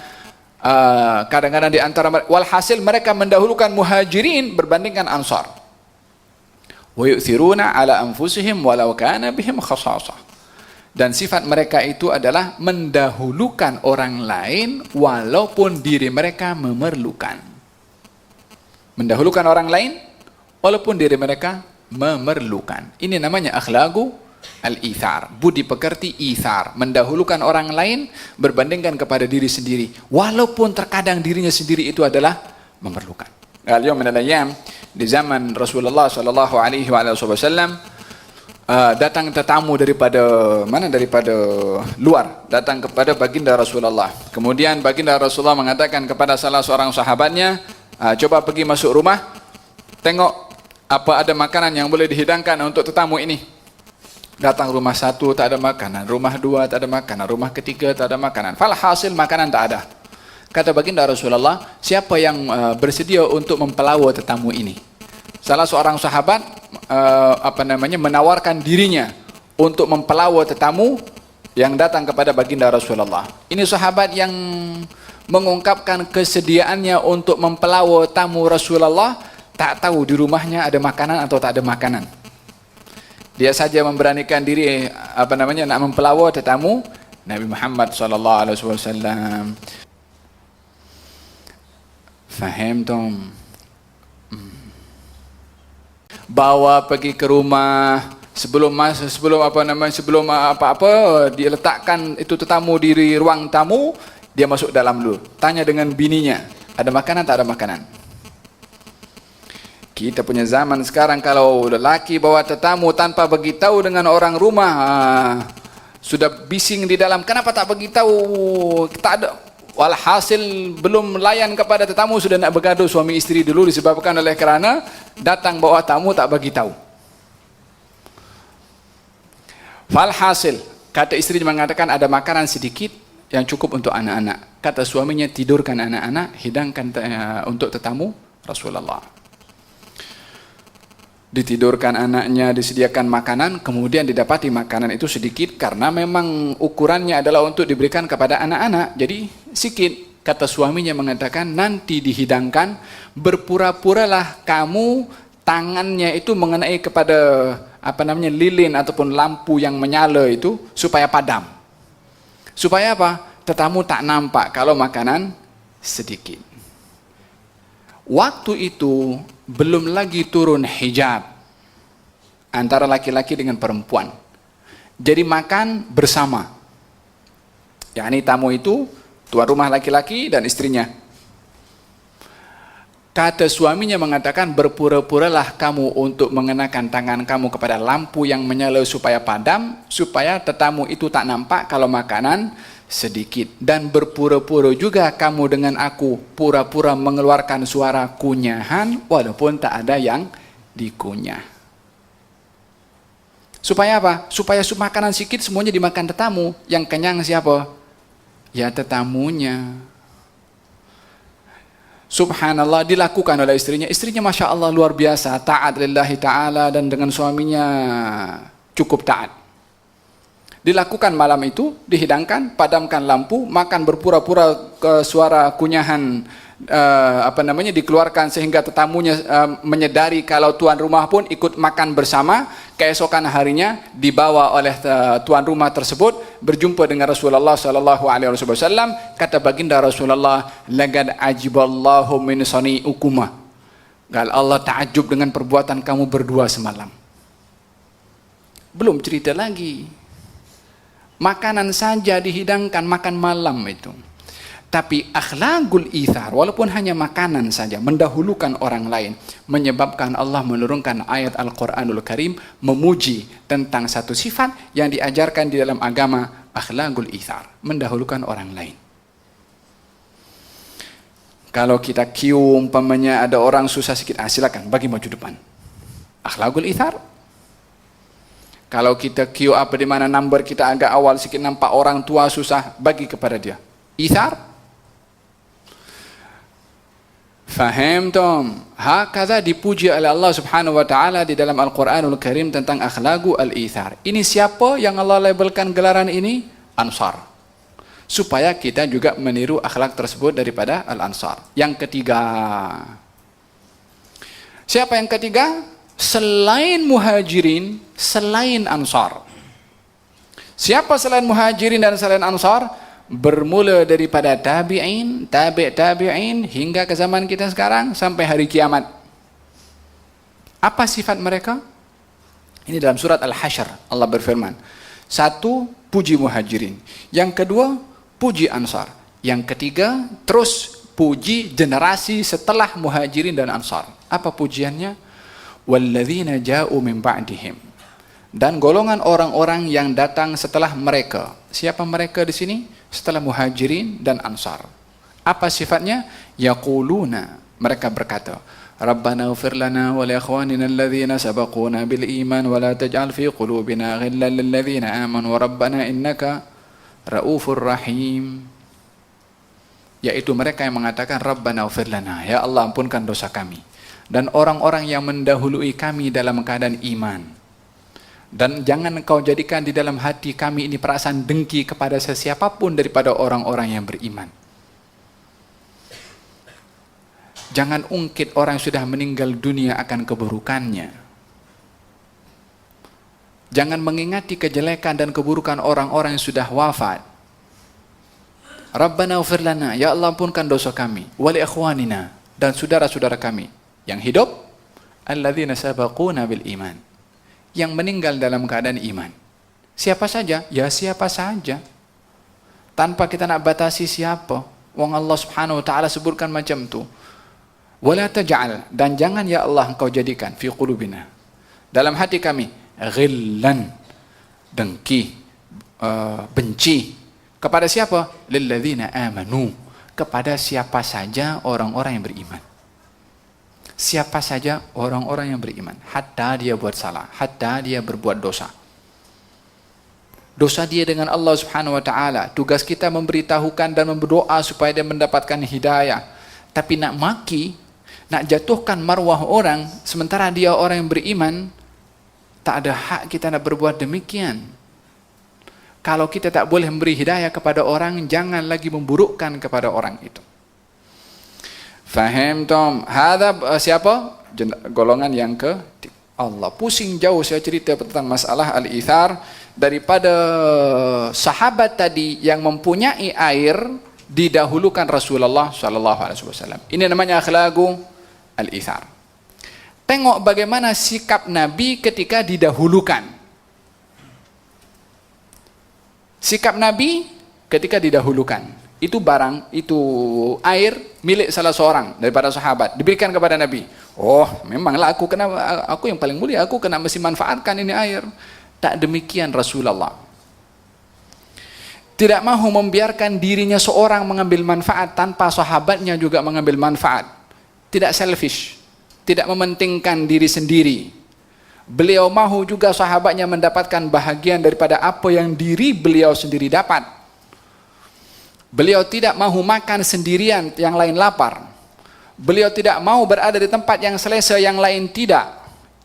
kadang-kadang di antara mereka. Walhasil mereka mendahulukan Muhajirin berbandingkan Ansar. Wa yu'thiruna ala anfusihim walau kana bihim khasasah. Dan sifat mereka itu adalah mendahulukan orang lain walaupun diri mereka memerlukan. Mendahulukan orang lain walaupun diri mereka memerlukan. Ini namanya akhlaqu al-ithar, budi pekerti ithar, mendahulukan orang lain berbandingkan kepada diri sendiri walaupun terkadang dirinya sendiri itu adalah memerlukan. Al-yawm min al-ayyam, di zaman Rasulullah sallallahu alaihi wasallam, datang tetamu daripada mana? Daripada luar, datang kepada baginda Rasulullah. Kemudian baginda Rasulullah mengatakan kepada salah seorang sahabatnya, coba pergi masuk rumah, tengok apa ada makanan yang boleh dihidangkan untuk tetamu ini. Datang rumah satu tak ada makanan, rumah dua tak ada makanan, rumah ketiga tak ada makanan. Falhasil makanan tak ada. Kata baginda Rasulullah, siapa yang bersedia untuk mempelawa tetamu ini? Salah seorang sahabat menawarkan dirinya untuk mempelawa tetamu yang datang kepada baginda Rasulullah. Ini sahabat yang mengungkapkan kesediaannya untuk mempelawa tamu Rasulullah, tak tahu di rumahnya ada makanan atau tak ada makanan. Dia saja memberanikan diri nak mempelawa tetamu Nabi Muhammad sallallahu alaihi wasallam. Faham tom? Bawa pergi ke rumah, sebelum apa-apa diletakkan itu tetamu di ruang tamu, dia masuk dalam dulu, tanya dengan bininya, ada makanan tak ada makanan. Kita punya zaman sekarang, kalau lelaki bawa tetamu tanpa beritahu dengan orang rumah, sudah bising di dalam, kenapa tak beritahu? Tak ada. Walhasil belum layan kepada tetamu sudah nak bergaduh suami isteri dulu, disebabkan oleh kerana datang bawa tamu tak bagi tahu. Walhasil kata isteri mengatakan ada makanan sedikit yang cukup untuk anak-anak. Kata suaminya, tidurkan anak-anak, hidangkan untuk tetamu Rasulullah. Ditidurkan anaknya, disediakan makanan, kemudian didapati makanan itu sedikit karena memang ukurannya adalah untuk diberikan kepada anak-anak, jadi sedikit. Kata suaminya mengatakan, nanti dihidangkan, berpura-puralah kamu tangannya itu mengenai kepada lilin ataupun lampu yang menyala itu supaya padam. Supaya apa? Tetamu tak nampak kalau makanan sedikit. Waktu itu belum lagi turun hijab antara laki-laki dengan perempuan. Jadi makan bersama. Yakni tamu itu tuan rumah laki-laki dan istrinya. Kata suaminya mengatakan, berpura-puralah kamu untuk mengenakan tangan kamu kepada lampu yang menyala supaya padam, supaya tetamu itu tak nampak kalau makanan sedikit. Dan berpura-pura juga kamu dengan aku, pura-pura mengeluarkan suara kunyahan walaupun tak ada yang dikunyah. Supaya apa? Supaya makanan sedikit semuanya dimakan tetamu. Yang kenyang siapa? Ya tetamunya. Subhanallah, dilakukan oleh istrinya. Istrinya Masya Allah luar biasa, taat lillahi ta'ala, dan dengan suaminya cukup taat. Dilakukan malam itu, dihidangkan, padamkan lampu, makan berpura-pura ke suara kunyahan dikeluarkan sehingga tetamunya menyadari kalau tuan rumah pun ikut makan bersama. Keesokan harinya dibawa oleh tuan rumah tersebut berjumpa dengan Rasulullah sallallahu alaihi wasallam. Kata baginda Rasulullah, laqad ajiballahu min sani'ukuma. Allah takjub dengan perbuatan kamu berdua semalam. Belum cerita lagi, makanan saja dihidangkan, makan malam itu. Tapi akhlaqul ithar, walaupun hanya makanan saja, mendahulukan orang lain, menyebabkan Allah menurunkan ayat Al-Quranul Karim memuji tentang satu sifat yang diajarkan di dalam agama, akhlaqul ithar, mendahulukan orang lain. Kalau kita kium, umpamanya ada orang susah sikit, silakan bagi maju depan. Akhlaqul ithar. Kalau kita kiu di mana number kita agak awal sikit, nampak orang tua susah, bagi kepada dia. Ithar. Faham tom? Hakadha dipuji oleh Allah Subhanahu wa taala di dalam Al-Qur'anul Karim tentang akhlaqu al-ithar. Ini siapa yang Allah labelkan gelaran ini? Ansar. Supaya kita juga meniru akhlak tersebut daripada al-Ansar. Yang ketiga. Siapa yang ketiga? Selain Muhajirin, selain Ansar. Siapa selain Muhajirin dan selain Ansar? Bermula daripada tabi'in, tabi'in hingga ke zaman kita sekarang sampai hari kiamat. Apa sifat mereka? Ini dalam surat Al-Hasyr Allah berfirman. Satu, puji Muhajirin. Yang kedua, puji Ansar. Yang ketiga, terus puji generasi setelah Muhajirin dan Ansar. Apa pujiannya? Walladzina ja'u min ba'dihim. Dan golongan orang-orang yang datang setelah mereka. Siapa mereka di sini? Setelah Muhajirin dan Ansar. Apa sifatnya? Yaquluna, mereka berkata, Rabbana ighfir lana wa li ikhwanina alladhina sabaquna bil iman wa la taj'al fi qulubina ghillan lil ladzina amanu rabbana innaka raufur rahim. Yaitu mereka yang mengatakan Rabbana ighfir lana, ya Allah ampunkan dosa kami, dan orang-orang yang mendahului kami dalam keadaan iman. Dan jangan engkau jadikan di dalam hati kami ini perasaan dengki kepada sesiapapun daripada orang-orang yang beriman. Jangan ungkit orang yang sudah meninggal dunia akan keburukannya. Jangan mengingati kejelekan dan keburukan orang-orang yang sudah wafat. Rabbana ighfir lana, ya Allah ampunkan dosa kami, wa li ikhwanina, dan saudara-saudara kami yang hidup, alladzina sabaquna bil iman, yang meninggal dalam keadaan iman. Siapa saja? Ya siapa saja. Tanpa kita nak batasi siapa. Wong Allah Subhanahu wa taala sebutkan macam tu. Wala taj'al, dan jangan ya Allah engkau jadikan fi qulubina, dalam hati kami, ghillan, dengki, benci kepada siapa? Lilladzina amanu, kepada siapa saja orang-orang yang beriman. Siapa saja orang-orang yang beriman, hatta dia buat salah, hatta dia berbuat dosa. Dosa dia dengan Allah Subhanahu wa taala. Tugas kita memberitahukan dan berdoa supaya dia mendapatkan hidayah. Tapi nak maki, nak jatuhkan marwah orang sementara dia orang yang beriman, tak ada hak kita nak berbuat demikian. Kalau kita tak boleh memberi hidayah kepada orang, jangan lagi memburukkan kepada orang itu. Faham tom? Hadab siapa? Golongan yang ke Allah. Pusing jauh saya cerita tentang masalah al-ithar daripada sahabat tadi yang mempunyai air didahulukan Rasulullah sallallahu alaihi wasallam. Ini namanya akhlaqu al-ithar. Tengok bagaimana sikap Nabi ketika didahulukan. Sikap Nabi ketika didahulukan. itu barang, itu air milik salah seorang daripada sahabat, diberikan kepada Nabi. Oh, memanglah aku yang paling mulia, aku kena mesti manfaatkan ini air. Tak demikian Rasulullah. Tidak mahu membiarkan dirinya seorang mengambil manfaat tanpa sahabatnya juga mengambil manfaat. Tidak selfish, tidak mementingkan diri sendiri. Beliau mahu juga sahabatnya mendapatkan bahagian daripada apa yang diri beliau sendiri dapat. Beliau tidak mahu makan sendirian, yang lain lapar. Beliau tidak mau berada di tempat yang selesa, yang lain tidak.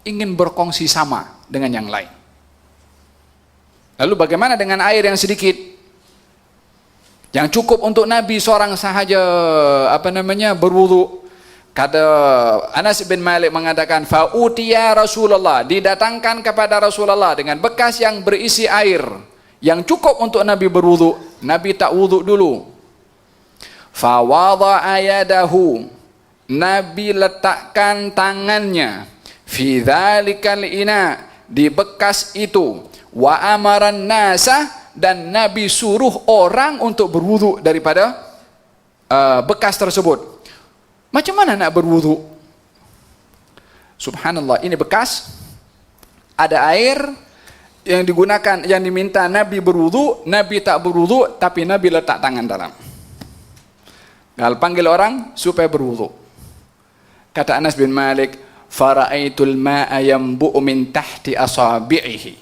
Ingin berkongsi sama dengan yang lain. Lalu bagaimana dengan air yang sedikit? Yang cukup untuk Nabi seorang sahaja berwudu. Kata Anas bin Malik mengatakan, fa'utiya Rasulullah, didatangkan kepada Rasulullah dengan bekas yang berisi air yang cukup untuk Nabi berwudu. Nabi tak wudu dulu. Fawadha'a yadahu, Nabi letakkan tangannya fi dzalikal ina, di bekas itu. Wa amaran nasa, dan Nabi suruh orang untuk berwudu daripada bekas tersebut. Macam mana nak berwudu? Subhanallah, ini bekas, ada air yang digunakan, yang diminta Nabi berwudu, Nabi tak berwudu, tapi Nabi letak tangan dalam. Kalau panggil orang supaya berwudu. Kata Anas bin Malik, fara'aitul ma'a yanbu'u min tahti asabi'ihi,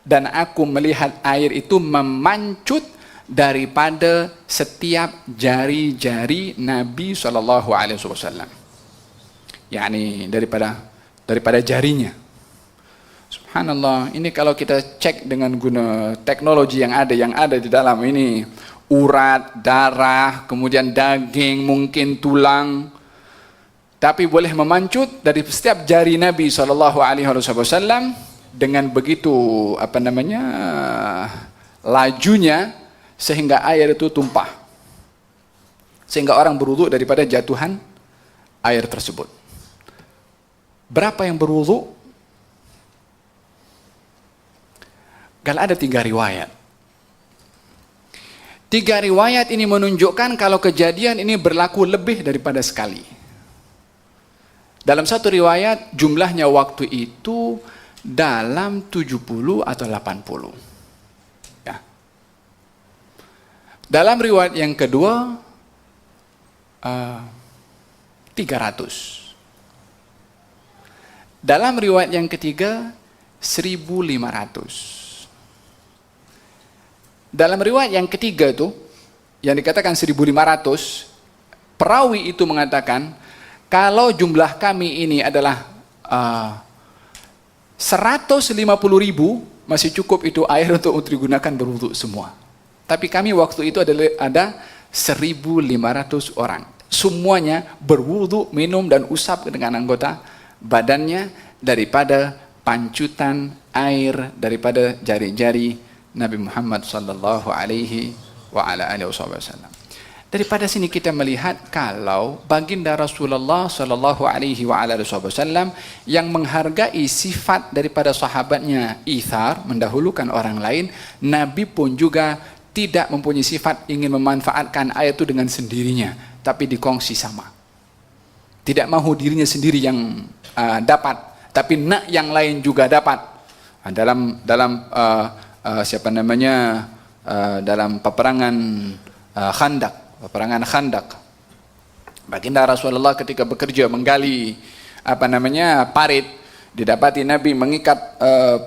dan aku melihat air itu memancut daripada setiap jari-jari Nabi SAW, yakni daripada jarinya. Subhanallah, ini kalau kita cek dengan guna teknologi yang ada di dalam ini, urat, darah, kemudian daging, mungkin tulang, tapi boleh memancut dari setiap jari Nabi SAW dengan begitu lajunya, sehingga air itu tumpah, sehingga orang berwudu daripada jatuhan air tersebut. Berapa yang berwudu? Kalau ada 3 riwayat. 3 riwayat ini menunjukkan kalau kejadian ini berlaku lebih daripada sekali. Dalam satu riwayat jumlahnya waktu itu dalam 70 atau 80. Dalam riwayat yang kedua 300. Dalam riwayat yang ketiga 1500. Dalam riwayat yang ketiga itu yang dikatakan 1500, perawi itu mengatakan kalau jumlah kami ini adalah 150.000, masih cukup itu air untuk digunakan berwudu semua. Tapi kami waktu itu ada 1.500 orang. Semuanya berwudu, minum dan usap dengan anggota badannya daripada pancutan air daripada jari-jari Nabi Muhammad sallallahu alaihi wa ala alihi wasallam. Daripada sini kita melihat kalau baginda Rasulullah sallallahu alaihi wa ala alihi wasallam yang menghargai sifat daripada sahabatnya ithar, mendahulukan orang lain, Nabi pun juga tidak mempunyai sifat ingin memanfaatkan air itu dengan sendirinya, tapi dikongsi sama. Tidak mahu dirinya sendiri yang dapat, tapi nak yang lain juga dapat. Dalam peperangan Khandak, baginda Rasulullah ketika bekerja menggali parit, didapati Nabi mengikat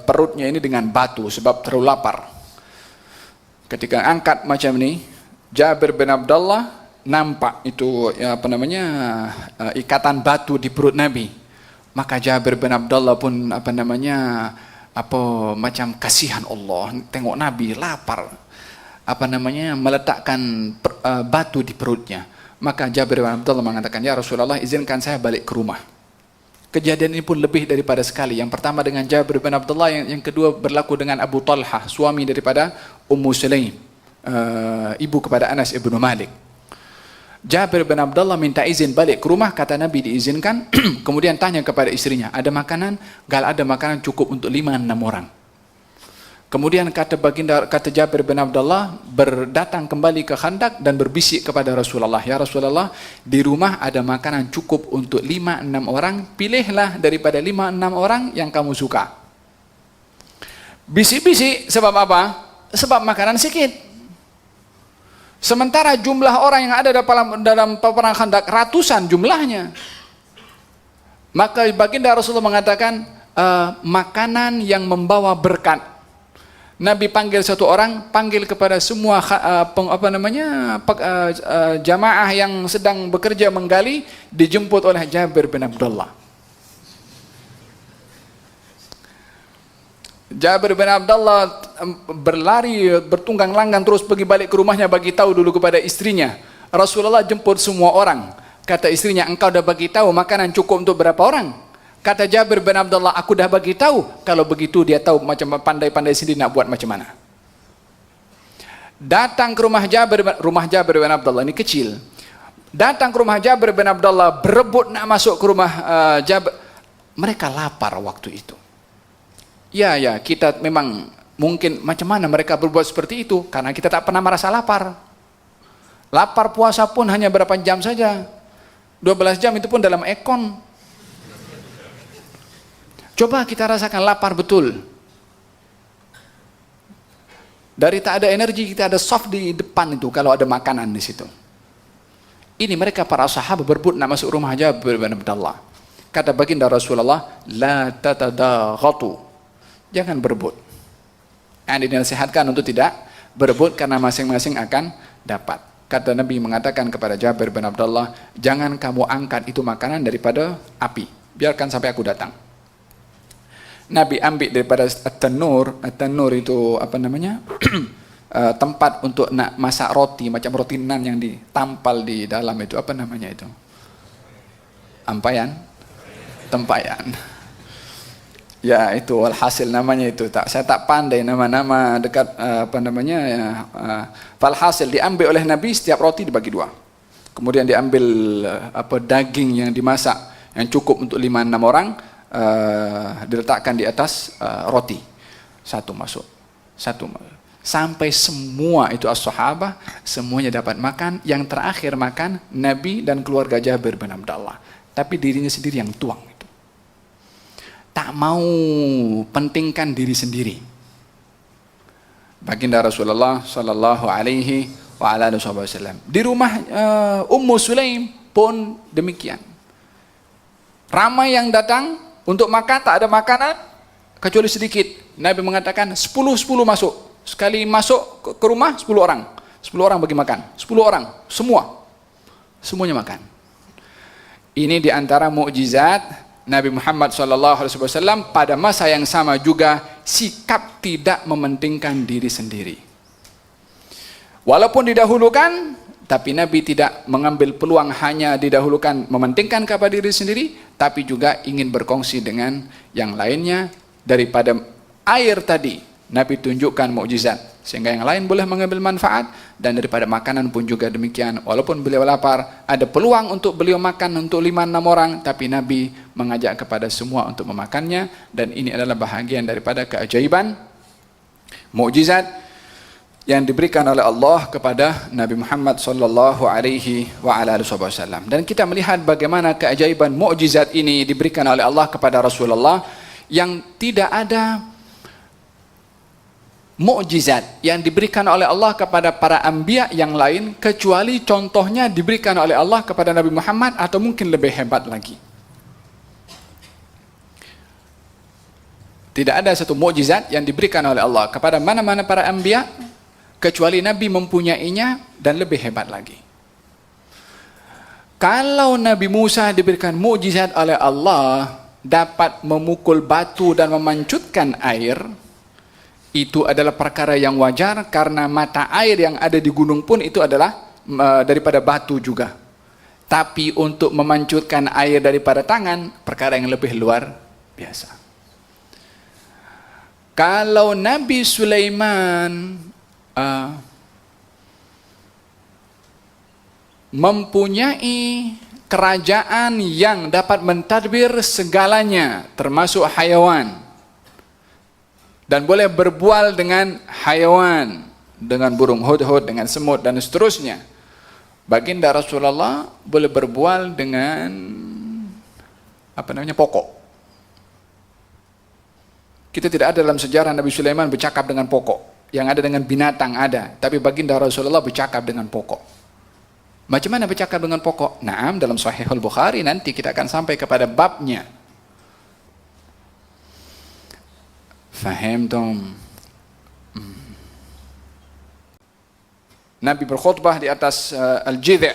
perutnya ini dengan batu sebab terlalu lapar. Ketika angkat macam ni, Jabir bin Abdullah nampak itu ikatan batu di perut Nabi. Maka Jabir bin Abdullah pun macam kasihan Allah, tengok Nabi lapar, meletakkan batu di perutnya. Maka Jabir bin Abdullah mengatakan, ya Rasulullah, izinkan saya balik ke rumah. Kejadian ini pun lebih daripada sekali. Yang pertama dengan Jabir bin Abdullah, yang kedua berlaku dengan Abu Talha, suami daripada Ummu Sulaim, ibu kepada Anas ibnu Malik. Jabir bin Abdullah minta izin balik ke rumah, kata Nabi diizinkan. Kemudian tanya kepada istrinya, ada makanan? Kalau ada makanan cukup untuk 5-6 orang. Kemudian kata Jabir bin Abdullah berdatang kembali ke Khandaq dan berbisik kepada Rasulullah, ya Rasulullah, di rumah ada makanan cukup untuk 5-6 orang, pilihlah daripada 5-6 orang yang kamu suka. Bisik-bisik sebab apa? Sebab makanan sedikit. Sementara jumlah orang yang ada dalam peperangan Khandaq ratusan jumlahnya. Maka baginda Rasulullah mengatakan makanan yang membawa berkat. Nabi panggil satu orang, panggil kepada semua jamaah yang sedang bekerja menggali, dijemput oleh Jabir bin Abdullah. Jabir bin Abdullah berlari, bertunggang langgang terus pergi balik ke rumahnya, bagi tahu dulu kepada istrinya. Rasulullah jemput semua orang. Kata istrinya, engkau dah bagi tahu makanan cukup untuk berapa orang? Kata Jabir bin Abdullah, aku dah bagi tahu. Kalau begitu dia tahu macam pandai-pandai sendiri nak buat macam mana. Datang ke rumah Jabir bin Abdullah, ini kecil. Datang ke rumah Jabir bin Abdullah, berebut nak masuk ke rumah Jabir. Mereka lapar waktu itu. Ya, kita memang mungkin macam mana mereka berbuat seperti itu, karena kita tak pernah merasa lapar. Lapar puasa pun hanya berapa jam saja. 12 jam itu pun dalam ekon. Coba kita rasakan lapar betul. Dari tak ada energi, kita ada soft di depan itu kalau ada makanan di situ. Ini mereka para sahabat berebut nak masuk rumah Jabir bin Abdullah. Kata baginda Rasulullah, la tatadaghatu. Jangan berebut. Anda dinasihatkan untuk tidak berebut karena masing-masing akan dapat. Kata Nabi mengatakan kepada Jabir bin Abdullah, jangan kamu angkat itu makanan daripada api. Biarkan sampai aku datang. Nabi ambil daripada at-tanur itu apa namanya? Tempat untuk nak masak roti, macam roti nan yang ditampal di dalam itu, apa namanya itu? Tempayan. Ya, itu walhasil namanya itu. Saya tak pandai nama-nama dekat falhasil diambil oleh Nabi, setiap roti dibagi dua. Kemudian diambil daging yang dimasak yang cukup untuk 5-6 orang. Diletakkan di atas roti, satu masuk sampai semua itu as-sahabah semuanya dapat makan. Yang terakhir makan Nabi dan keluarga Jabir bin Abdullah, tapi dirinya sendiri yang tuang itu. Tak mau pentingkan diri sendiri. Baginda Rasulullah sallallahu alaihi wasallam di rumah Ummu Sulaim pun demikian. Ramai yang datang untuk makan, tak ada makanan kecuali sedikit. Nabi mengatakan 10 masuk. Sekali masuk ke rumah 10 orang. 10 orang bagi makan. 10 orang, semuanya makan. Ini diantara mukjizat Nabi Muhammad SAW. Pada masa yang sama juga sikap tidak mementingkan diri sendiri. Walaupun didahulukan, tapi Nabi tidak mengambil peluang hanya didahulukan mementingkan kepada diri sendiri, tapi juga ingin berkongsi dengan yang lainnya. Daripada air tadi, Nabi tunjukkan mukjizat sehingga yang lain boleh mengambil manfaat, dan daripada makanan pun juga demikian. Walaupun beliau lapar, ada peluang untuk beliau makan untuk 5-6 orang, tapi Nabi mengajak kepada semua untuk memakannya. Dan ini adalah bahagian daripada keajaiban mukjizat yang diberikan oleh Allah kepada Nabi Muhammad sallallahu alaihi wasallam. Dan kita melihat bagaimana keajaiban mukjizat ini diberikan oleh Allah kepada Rasulullah, yang tidak ada mukjizat yang diberikan oleh Allah kepada para anbiya yang lain kecuali contohnya diberikan oleh Allah kepada Nabi Muhammad, atau mungkin lebih hebat lagi. Tidak ada satu mukjizat yang diberikan oleh Allah kepada mana-mana para anbiya kecuali Nabi mempunyainya, dan lebih hebat lagi. Kalau Nabi Musa diberikan mukjizat oleh Allah, dapat memukul batu dan memancutkan air, itu adalah perkara yang wajar, karena mata air yang ada di gunung pun itu adalah daripada batu juga. Tapi untuk memancutkan air daripada tangan, perkara yang lebih luar biasa. Kalau Nabi Sulaiman mempunyai kerajaan yang dapat mentadbir segalanya, termasuk hayawan, dan boleh berbual dengan hayawan, dengan burung hudhud, dengan semut dan seterusnya. Baginda Rasulullah boleh berbual dengan pokok. Kita tidak ada dalam sejarah Nabi Sulaiman bercakap dengan pokok. Yang ada dengan binatang ada, tapi baginda Rasulullah bercakap dengan pokok. Macam mana bercakap dengan pokok? Naam, dalam Sahihul Bukhari nanti kita akan sampai kepada babnya. Faham tom? Nabi berkhutbah di atas al-jidh'.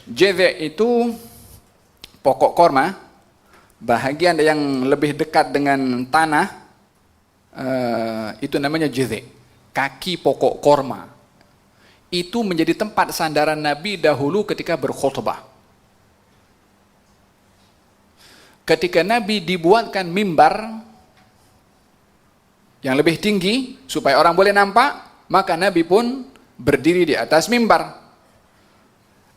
Jidh' itu pokok korma, bahagian yang lebih dekat dengan tanah, itu namanya jidh'. Kaki pokok korma. Itu menjadi tempat sandaran Nabi dahulu ketika berkhutbah. Ketika Nabi dibuatkan mimbar yang lebih tinggi supaya orang boleh nampak, maka Nabi pun berdiri di atas mimbar.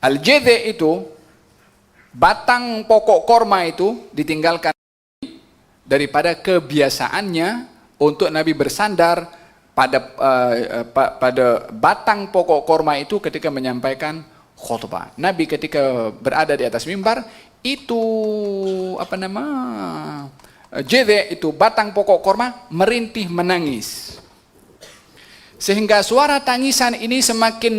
Al-jidh' itu, batang pokok korma itu ditinggalkan daripada kebiasaannya untuk Nabi bersandar pada batang pokok korma itu ketika menyampaikan khutbah. Nabi ketika berada di atas mimbar itu jidh' itu batang pokok korma merintih menangis. Sehingga suara tangisan ini semakin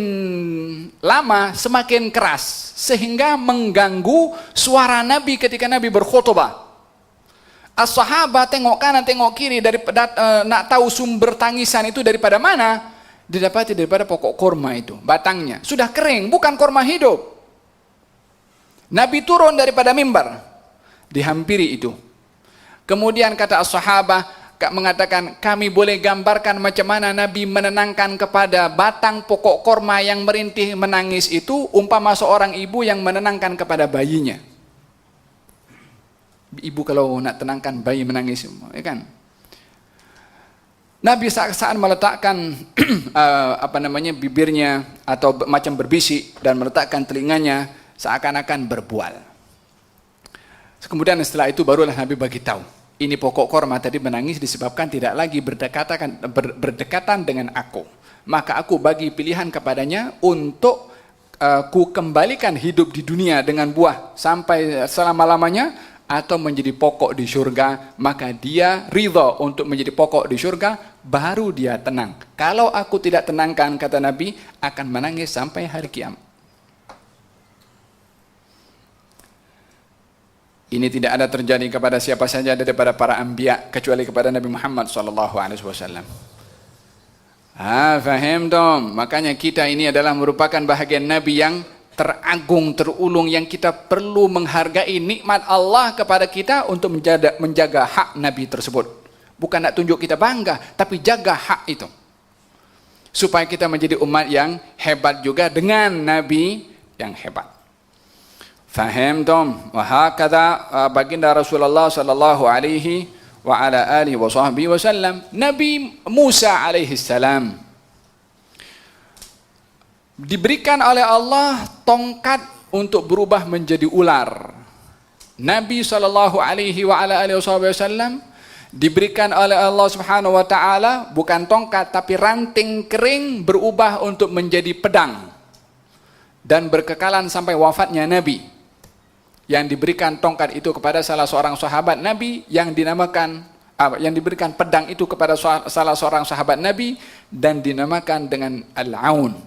lama semakin keras, sehingga mengganggu suara Nabi ketika Nabi berkhutbah. As-sahabat tengok kanan tengok kiri nak tahu sumber tangisan itu daripada mana? Didapati daripada pokok korma itu, batangnya sudah kering, bukan korma hidup. Nabi turun daripada mimbar, dihampiri itu. Kemudian kata as-sahabah mengatakan, kami boleh gambarkan macam mana Nabi menenangkan kepada batang pokok korma yang merintih menangis itu, umpama seorang ibu yang menenangkan kepada bayinya. Ibu kalau nak tenangkan bayi menangis, ya kan? Nabi saat meletakkan bibirnya atau macam berbisik dan meletakkan telinganya seakan-akan berbual. Kemudian setelah itu barulah Nabi bagi tahu, ini pokok korma tadi menangis disebabkan tidak lagi berdekatan dengan aku. Maka aku bagi pilihan kepadanya untuk ku kembalikan hidup di dunia dengan buah sampai selama-lamanya, atau menjadi pokok di surga. Maka dia ridha untuk menjadi pokok di surga, baru dia tenang. Kalau aku tidak tenangkan, kata Nabi, akan menangis sampai hari kiamat. Ini tidak ada terjadi kepada siapa saja daripada para anbiya kecuali kepada Nabi Muhammad SAW. Faham dong? Makanya kita ini adalah merupakan bahagian Nabi yang teragung, terulung, yang kita perlu menghargai nikmat Allah kepada kita untuk menjaga hak Nabi tersebut. Bukan nak tunjuk kita bangga, tapi jaga hak itu. Supaya kita menjadi umat yang hebat juga dengan Nabi yang hebat. Faham tom? Wahakadha baginda Rasulullah sallallahu alaihi wa ala alihi wa sahbihi wasallam. Nabi Musa alaihi salam diberikan oleh Allah tongkat untuk berubah menjadi ular. Nabi sallallahu alaihi wa ala alihi wasallam diberikan oleh Allah Subhanahu wa taala bukan tongkat tapi ranting kering berubah untuk menjadi pedang dan berkekalan sampai wafatnya Nabi. Yang diberikan tongkat itu kepada salah seorang sahabat Nabi yang diberikan pedang itu kepada salah seorang sahabat Nabi dan dinamakan dengan Al-Aun.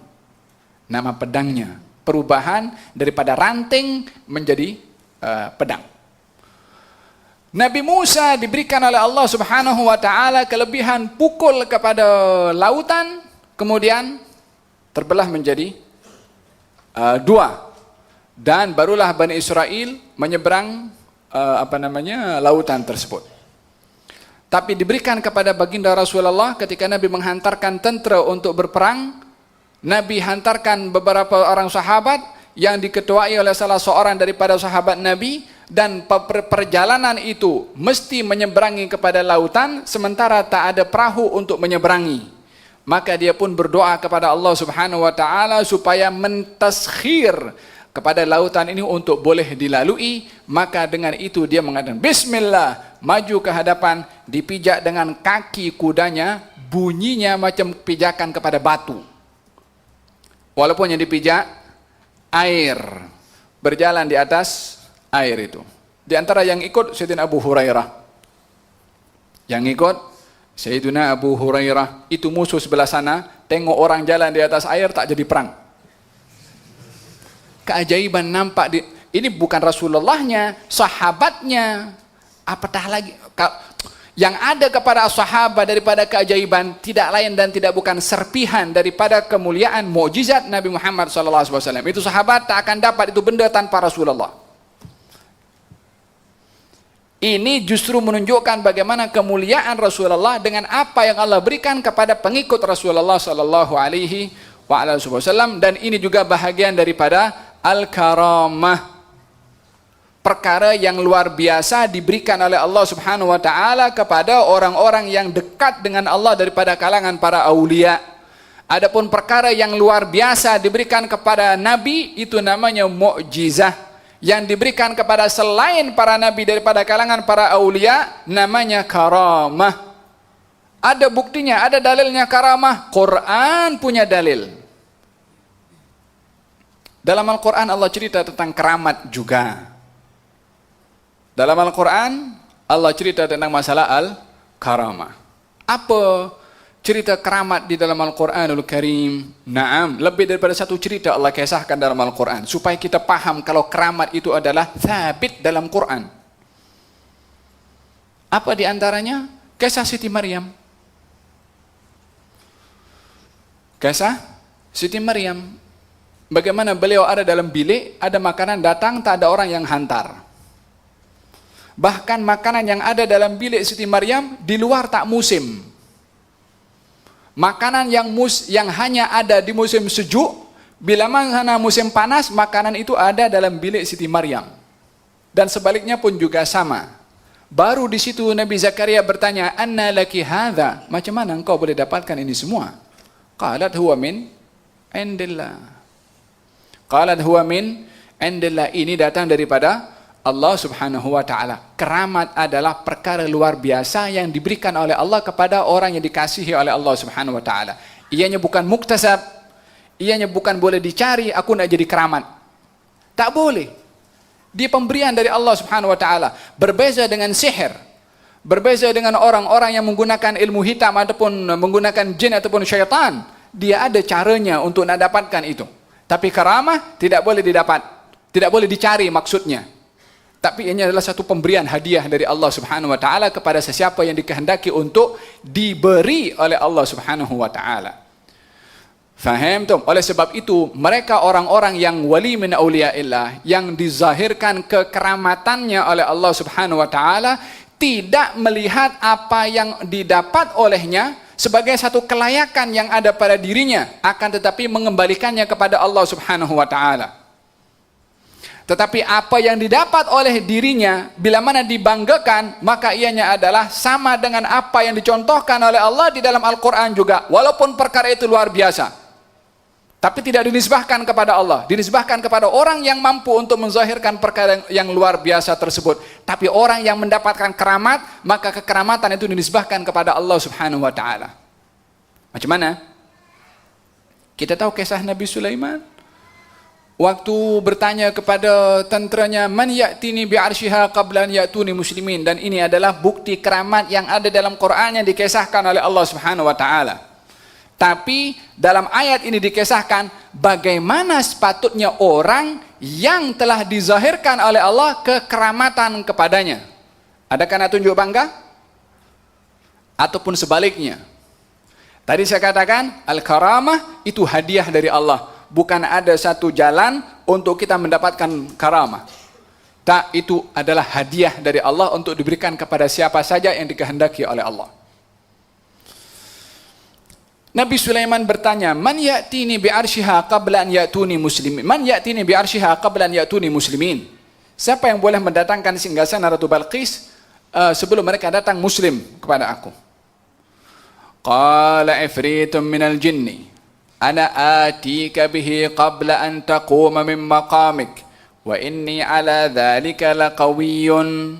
Nama pedangnya, perubahan daripada ranting menjadi pedang. Nabi Musa diberikan oleh Allah Subhanahu wa taala kelebihan pukul kepada lautan, kemudian terbelah menjadi dua, dan barulah Bani Israel menyeberang lautan tersebut. Tapi diberikan kepada baginda Rasulullah ketika Nabi menghantarkan tentera untuk berperang. Nabi hantarkan beberapa orang sahabat yang diketuai oleh salah seorang daripada sahabat Nabi, dan perjalanan itu mesti menyeberangi kepada lautan sementara tak ada perahu untuk menyeberangi. Maka dia pun berdoa kepada Allah Subhanahu wa taala supaya mentaskhir kepada lautan ini untuk boleh dilalui. Maka dengan itu dia mengatakan bismillah, maju ke hadapan, dipijak dengan kaki kudanya, bunyinya macam pijakan kepada batu. Walaupun yang dipijak air, berjalan di atas air itu. Di antara yang ikut Sayyidina Abu Hurairah. Yang ikut Sayyidina Abu Hurairah, itu musuh sebelah sana, tengok orang jalan di atas air tak jadi perang. Keajaiban nampak ini bukan Rasulullahnya, sahabatnya. Apatah lagi yang ada kepada sahabat daripada keajaiban, tidak lain dan tidak bukan serpihan daripada kemuliaan mukjizat Nabi Muhammad SAW. Itu sahabat tak akan dapat itu benda tanpa Rasulullah. Ini justru menunjukkan bagaimana kemuliaan Rasulullah dengan apa yang Allah berikan kepada pengikut Rasulullah SAW. Dan ini juga bahagian daripada al-karamah, perkara yang luar biasa diberikan oleh Allah Subhanahu wa taala kepada orang-orang yang dekat dengan Allah daripada kalangan para aulia. Adapun perkara yang luar biasa diberikan kepada nabi, itu namanya mukjizah. Yang diberikan kepada selain para nabi daripada kalangan para aulia, namanya karamah. Ada buktinya, ada dalilnya karamah. Quran punya dalil. Dalam Al-Quran Allah cerita tentang keramat juga. Dalam Al-Quran Allah cerita tentang masalah al-karamah. Apa cerita keramat di dalam Al-Quranul Karim? Naam, lebih daripada satu cerita Allah kisahkan dalam Al-Quran, supaya kita paham kalau keramat itu adalah thabit dalam Quran. Apa di antaranya? Kisah Siti Maryam. Kisah Siti Maryam, bagaimana beliau ada dalam bilik, ada makanan datang, tak ada orang yang hantar. Bahkan makanan yang ada dalam bilik Siti Maryam di luar tak musim. Makanan yang hanya ada di musim sejuk, bila mana musim panas, makanan itu ada dalam bilik Siti Maryam. Dan sebaliknya pun juga sama. Baru di situ Nabi Zakaria bertanya, "Anna laki hadza?" Macam mana engkau boleh dapatkan ini semua? Qalat huwa min indillah. Qalat huwa min indillah. Ini datang daripada Allah Subhanahu wa taala. Keramat adalah perkara luar biasa yang diberikan oleh Allah kepada orang yang dikasihi oleh Allah Subhanahu wa taala. Ianya bukan muktasab, ianya bukan boleh dicari, aku nak jadi keramat. Tak boleh. Dia pemberian dari Allah Subhanahu wa taala. Berbeza dengan sihir. Berbeza dengan orang-orang yang menggunakan ilmu hitam ataupun menggunakan jin ataupun syaitan. Dia ada caranya untuk nak dapatkan itu. Tapi karamah tidak boleh didapat. Tidak boleh dicari maksudnya. Tapi ini adalah satu pemberian hadiah dari Allah Subhanahu wa taala kepada sesiapa yang dikehendaki untuk diberi oleh Allah Subhanahu wa taala. Faham tu? Oleh sebab itu, mereka orang-orang yang wali min auliyaillah, yang dizahirkan kekeramatannya oleh Allah Subhanahu wa taala, tidak melihat apa yang didapat olehnya sebagai satu kelayakan yang ada pada dirinya, akan tetapi mengembalikannya kepada Allah Subhanahu wa taala. Tetapi apa yang didapat oleh dirinya, bila mana dibanggakan, maka ianya adalah sama dengan apa yang dicontohkan oleh Allah di dalam Al-Quran juga. Walaupun perkara itu luar biasa, tapi tidak dinisbahkan kepada Allah, dinisbahkan kepada orang yang mampu untuk menzahirkan perkara yang luar biasa tersebut. Tapi orang yang mendapatkan keramat, maka kekeramatan itu dinisbahkan kepada Allah Subhanahu wa taala. Macam mana? Kita tahu kisah Nabi Sulaiman. Waktu bertanya kepada tenteranya, "Man ya'tini bi'arsyiha qabla an ya'tuni muslimin." Dan ini adalah bukti keramat yang ada dalam Quran yang dikisahkan oleh Allah Subhanahu wa taala. Tapi dalam ayat ini dikisahkan bagaimana sepatutnya orang yang telah dizahirkan oleh Allah kekeramatan kepadanya. Adakah nak tunjuk bangga? Ataupun sebaliknya? Tadi saya katakan al-karamah itu hadiah dari Allah. Bukan ada satu jalan untuk kita mendapatkan karamah. Tak, itu adalah hadiah dari Allah untuk diberikan kepada siapa saja yang dikehendaki oleh Allah. Nabi Sulaiman bertanya, "Man ya'tini bi'arsyiha qabla an ya'tuni muslimin?" Man ya'tini bi'arsyiha qabla an ya'tuni muslimin? Siapa yang boleh mendatangkan singgasana Ratu Balqis sebelum mereka datang muslim kepada aku? Qala ifritun minal jinni ana atika bihi qabla an taquma min maqamik wa inni ala dhalika laqawiyyun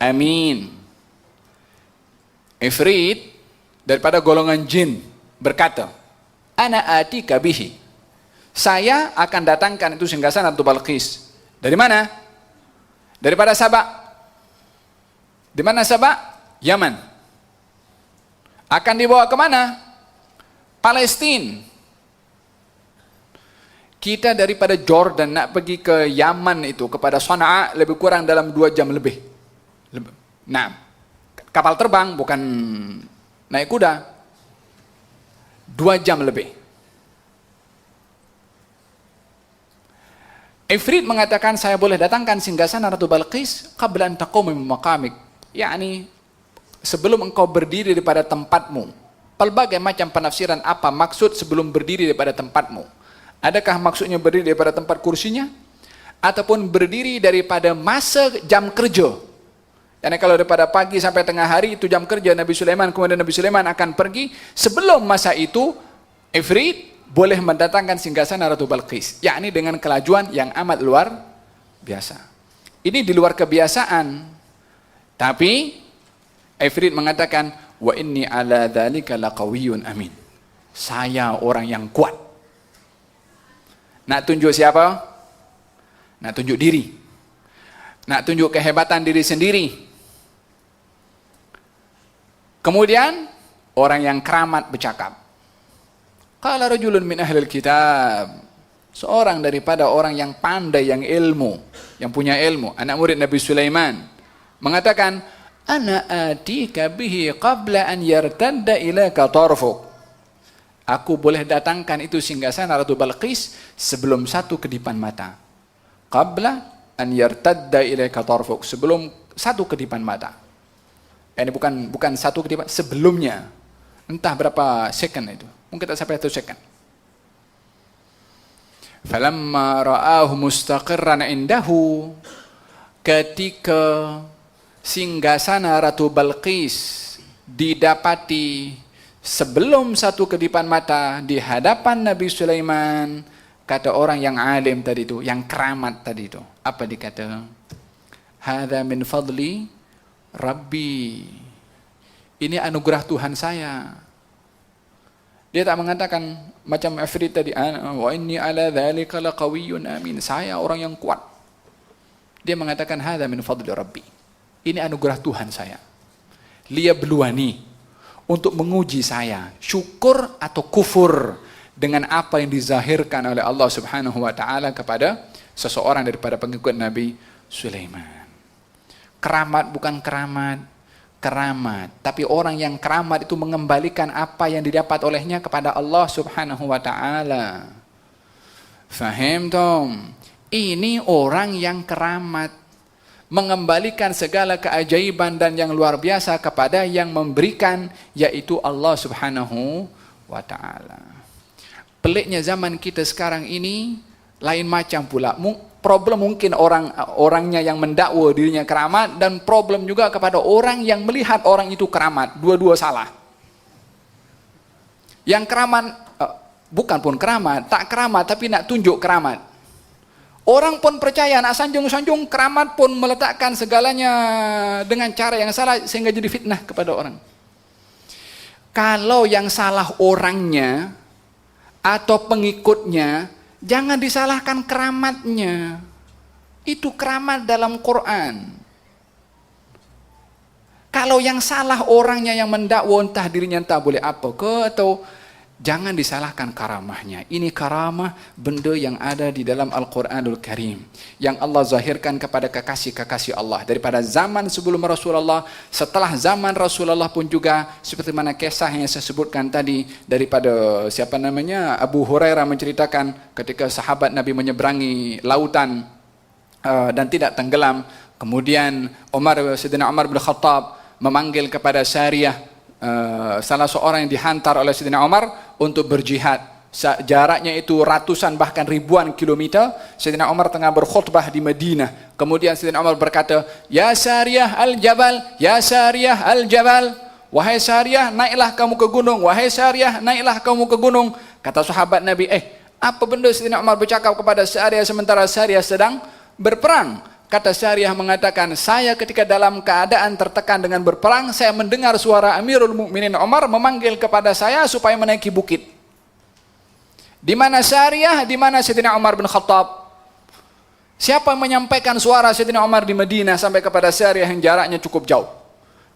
amin. Ifrit daripada golongan jin berkata, ana atika bihi, saya akan datangkan itu singgasan Ratu Balqis. Dari mana? Daripada Sabak. Di mana Sabak? Yaman. Akan dibawa ke mana? Palestina. Kita daripada Jordan nak pergi ke Yaman itu, kepada Sana'a, lebih kurang dalam 2 jam lebih. Nah, kapal terbang, bukan naik kuda. 2 jam lebih. Ifrit mengatakan, saya boleh datangkan singgasana Ratu Balqis qabla an taqum min maqamik. yakni sebelum engkau berdiri daripada tempatmu. Pelbagai macam penafsiran apa maksud sebelum berdiri daripada tempatmu. Adakah maksudnya berdiri daripada tempat kursinya? Ataupun berdiri daripada masa jam kerja. Karena kalau daripada pagi sampai tengah hari itu jam kerja Nabi Sulaiman, kemudian Nabi Sulaiman akan pergi. Sebelum masa itu, Ifrit boleh mendatangkan singgasana Ratu Balqis. Yakni dengan kelajuan yang amat luar biasa. Ini di luar kebiasaan. Tapi Ifrit mengatakan, wa inni ala dzalika laqawiyyun amin. Saya orang yang kuat. Nak tunjuk siapa? Nak tunjuk diri. Nak tunjuk kehebatan diri sendiri. Kemudian orang yang keramat bercakap. Qala rajulun min ahlil kitab. Seorang daripada orang yang pandai, yang ilmu, yang punya ilmu, anak murid Nabi Sulaiman, mengatakan, ana atika bihi qabla an yartadda ilaka tarfuk. Aku boleh datangkan itu singgasana Ratu Balqis sebelum satu kedipan mata. Qabla an yartadda ilaka tarfuk, sebelum satu kedipan mata. Ini bukan satu kedipan, sebelumnya. Entah berapa second itu. Mungkin tak sampai 1 second. Falamma ra'ahu mustaqirran indahu, ketika singgasana Ratu Balqis didapati sebelum satu kedipan mata di hadapan Nabi Sulaiman, kata orang yang alim tadi itu, yang keramat tadi itu, apa dikata? Hadza min fadli Rabbi. Ini anugerah Tuhan saya. Dia tak mengatakan macam Ifrit tadi, wa inni ala dzalika laqawiyyun amin. Saya orang yang kuat. Dia mengatakan hadza min fadli Rabbi. Ini anugerah Tuhan saya. Liyabluwani, untuk menguji saya, syukur atau kufur dengan apa yang dizahirkan oleh Allah Subhanahu wa taala kepada seseorang daripada pengikut Nabi Sulaiman. Keramat bukan keramat, tapi orang yang keramat itu mengembalikan apa yang didapat olehnya kepada Allah Subhanahu wa taala. Faham tom? Ini orang yang keramat, mengembalikan segala keajaiban dan yang luar biasa kepada yang memberikan, yaitu Allah Subhanahu wa taala. Peliknya zaman kita sekarang ini lain macam pula. Problem mungkin orangnya yang mendakwa dirinya keramat, dan problem juga kepada orang yang melihat orang itu keramat. Dua-dua salah. Yang keramat bukan pun keramat, tak keramat tapi nak tunjuk keramat. Orang pun percaya nak sanjung-sanjung keramat, pun meletakkan segalanya dengan cara yang salah sehingga jadi fitnah kepada orang. Kalau yang salah orangnya atau pengikutnya, jangan disalahkan keramatnya. Itu keramat dalam Quran. Kalau yang salah orangnya yang mendakwa, entah dirinya entah boleh apa ke, atau jangan disalahkan karamahnya. Ini karamah, benda yang ada di dalam Al-Quranul Karim, yang Allah zahirkan kepada kekasih-kekasih Allah daripada zaman sebelum Rasulullah, setelah zaman Rasulullah pun juga, seperti mana kisah yang saya sebutkan tadi daripada Abu Hurairah menceritakan ketika sahabat Nabi menyeberangi lautan dan tidak tenggelam. Kemudian Sayyidina Umar bin Khattab memanggil kepada Sariyah, salah seorang yang dihantar oleh Sayyidina Umar untuk berjihad. Jaraknya itu ratusan bahkan ribuan kilometer. Sayyidina Umar tengah berkhutbah di Madinah. Kemudian Sayyidina Umar berkata, "Ya Sariyah al-Jabal, ya Sariyah al-Jabal." Wahai Sariyah, naiklah kamu ke gunung. Wahai Sariyah, naiklah kamu ke gunung. Kata sahabat Nabi, apa benda Sayyidina Umar bercakap kepada Sariyah sementara Sariyah sedang berperang? Kata Syariah mengatakan, saya ketika dalam keadaan tertekan dengan berperang, saya mendengar suara Amirul Mukminin Umar memanggil kepada saya supaya menaiki bukit. Di mana Syariah, di mana Sayyidina Umar bin Khattab? Siapa yang menyampaikan suara Sayyidina Umar di Madinah sampai kepada Syariah yang jaraknya cukup jauh?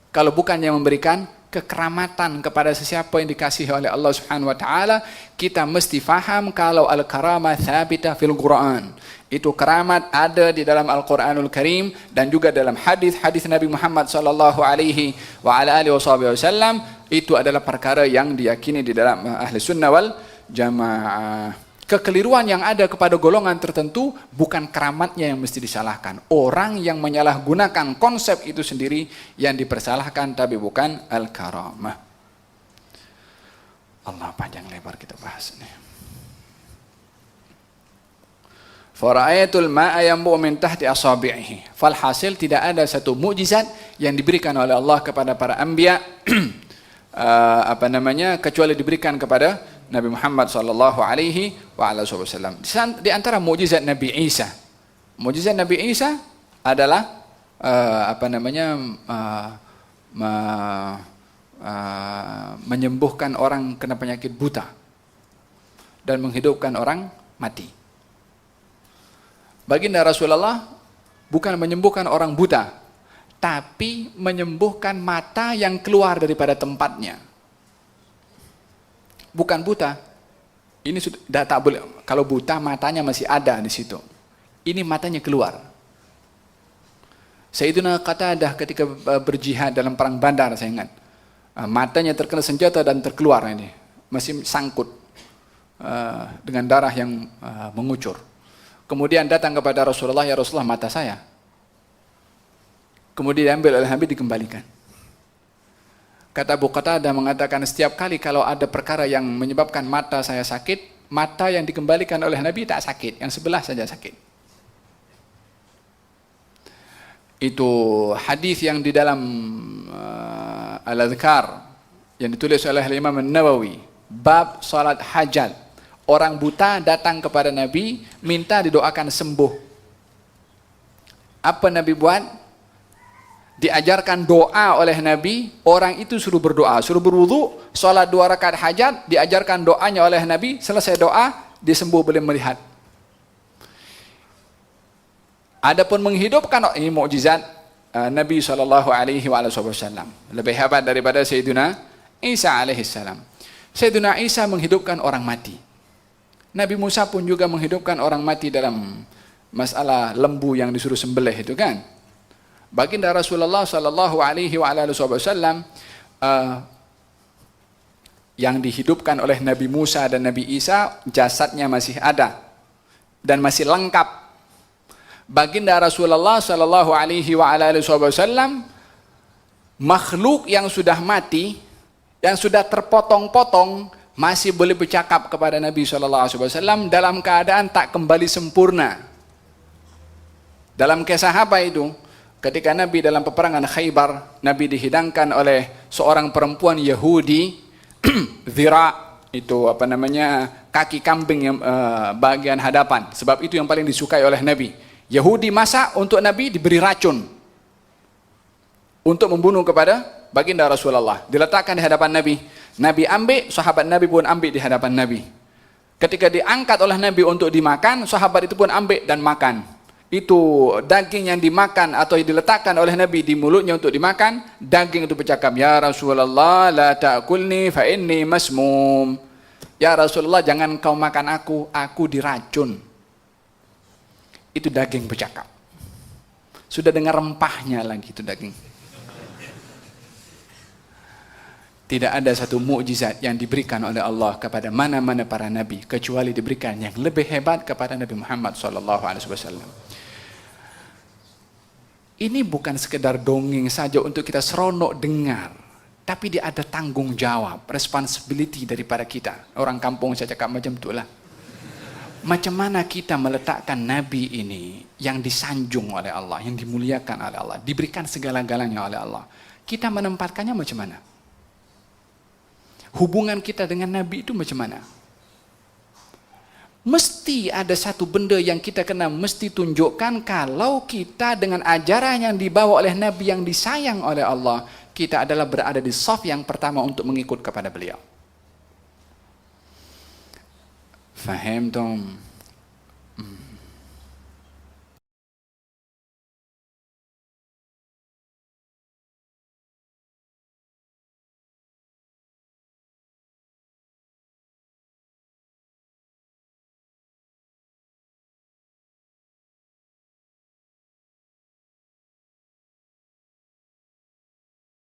Kalau bukan yang memberikan kekeramatan kepada sesiapa yang dikasihi oleh Allah Subhanahu wa taala, kita mesti faham kalau al-karamah thabitah fil Quran. Itu keramat ada di dalam Al-Qur'anul Karim dan juga dalam hadis-hadis Nabi Muhammad sallallahu alaihi wa ala alihi wasallam. Itu adalah perkara yang diyakini di dalam ahli sunnah wal jamaah. Kekeliruan yang ada kepada golongan tertentu bukan keramatnya yang mesti disalahkan. Orang yang menyalahgunakan konsep itu sendiri yang dipersalahkan, tapi bukan al-karamah. Allah panjang lebar kita bahas ini. Fara'aitul ma'a yanbu'u min tahti asabi'ihi. Falhasil tidak ada satu mukjizat yang diberikan oleh Allah kepada para anbiya kecuali diberikan kepada Nabi Muhammad sallallahu alaihi wa ala wasallam. Di antara mukjizat Nabi Isa. Mukjizat Nabi Isa adalah menyembuhkan orang kena penyakit buta dan menghidupkan orang mati. Baginda Rasulullah bukan menyembuhkan orang buta, tapi menyembuhkan mata yang keluar daripada tempatnya. Bukan buta. Ini sudah tak boleh. Kalau buta matanya masih ada di situ. Ini matanya keluar. Sayyidina Qatadah ketika berjihad dalam perang Badar, saya ingat. Matanya terkena senjata dan terkeluar ini. Masih sangkut dengan darah yang mengucur. Kemudian datang kepada Rasulullah, ya Rasulullah, mata saya. Kemudian diambil oleh Nabi, dikembalikan. Kata Abu Qatadah mengatakan, setiap kali kalau ada perkara yang menyebabkan mata saya sakit, mata yang dikembalikan oleh Nabi tak sakit, yang sebelah saja sakit. Itu hadis yang di dalam Al-Adhkar yang ditulis oleh Imam An-Nawawi, bab salat hajat. Orang buta datang kepada Nabi minta didoakan sembuh. Apa Nabi buat? Diajarkan doa oleh Nabi, orang itu suruh berdoa, suruh berwudu, sholat 2 rakaat hajat, diajarkan doanya oleh Nabi, selesai doa, dia sembuh, boleh melihat. Adapun menghidupkan, ini mukjizat Nabi sallallahu alaihi wasallam, lebih hebat daripada Sayyidina Isa alaihi salam. Sayyidina Isa menghidupkan orang mati. Nabi Musa pun juga menghidupkan orang mati dalam masalah lembu yang disuruh sembelih itu kan. Baginda Rasulullah sallallahu alaihi wasallam yang dihidupkan oleh Nabi Musa dan Nabi Isa, jasadnya masih ada dan masih lengkap. Baginda Rasulullah sallallahu alaihi wasallam, makhluk yang sudah mati, yang sudah terpotong-potong, masih boleh bercakap kepada Nabi sallallahu alaihi wasallam dalam keadaan tak kembali sempurna. Dalam kisah apa itu? Ketika Nabi dalam peperangan Khaybar, Nabi dihidangkan oleh seorang perempuan Yahudi, zira, itu kaki kambing yang bagian hadapan. Sebab itu yang paling disukai oleh Nabi. Yahudi masak untuk Nabi, diberi racun untuk membunuh kepada baginda Rasulullah. Diletakkan di hadapan Nabi. Nabi ambil, sahabat Nabi pun ambil di hadapan Nabi. Ketika diangkat oleh Nabi untuk dimakan, sahabat itu pun ambil dan makan. Itu daging yang dimakan atau yang diletakkan oleh Nabi di mulutnya untuk dimakan, daging itu bercakap, ya Rasulullah la ta'kulni fa inni masmum. Ya Rasulullah, jangan kau makan aku diracun. Itu daging bercakap. Sudah dengar rempahnya lagi itu daging. Tidak ada satu mukjizat yang diberikan oleh Allah kepada mana-mana para nabi kecuali diberikan yang lebih hebat kepada Nabi Muhammad SAW. Ini bukan sekedar dongeng saja untuk kita seronok dengar, tapi dia ada tanggung jawab, responsibility daripada kita. Orang kampung saya cakap macam itulah. Macam mana kita meletakkan Nabi ini yang disanjung oleh Allah, yang dimuliakan oleh Allah, diberikan segala-galanya oleh Allah. Kita menempatkannya macam mana? Hubungan kita dengan Nabi itu macam mana? Mesti ada satu benda yang kita kena mesti tunjukkan kalau kita dengan ajaran yang dibawa oleh Nabi yang disayang oleh Allah, kita adalah berada di saf yang pertama untuk mengikut kepada beliau. Faham tom?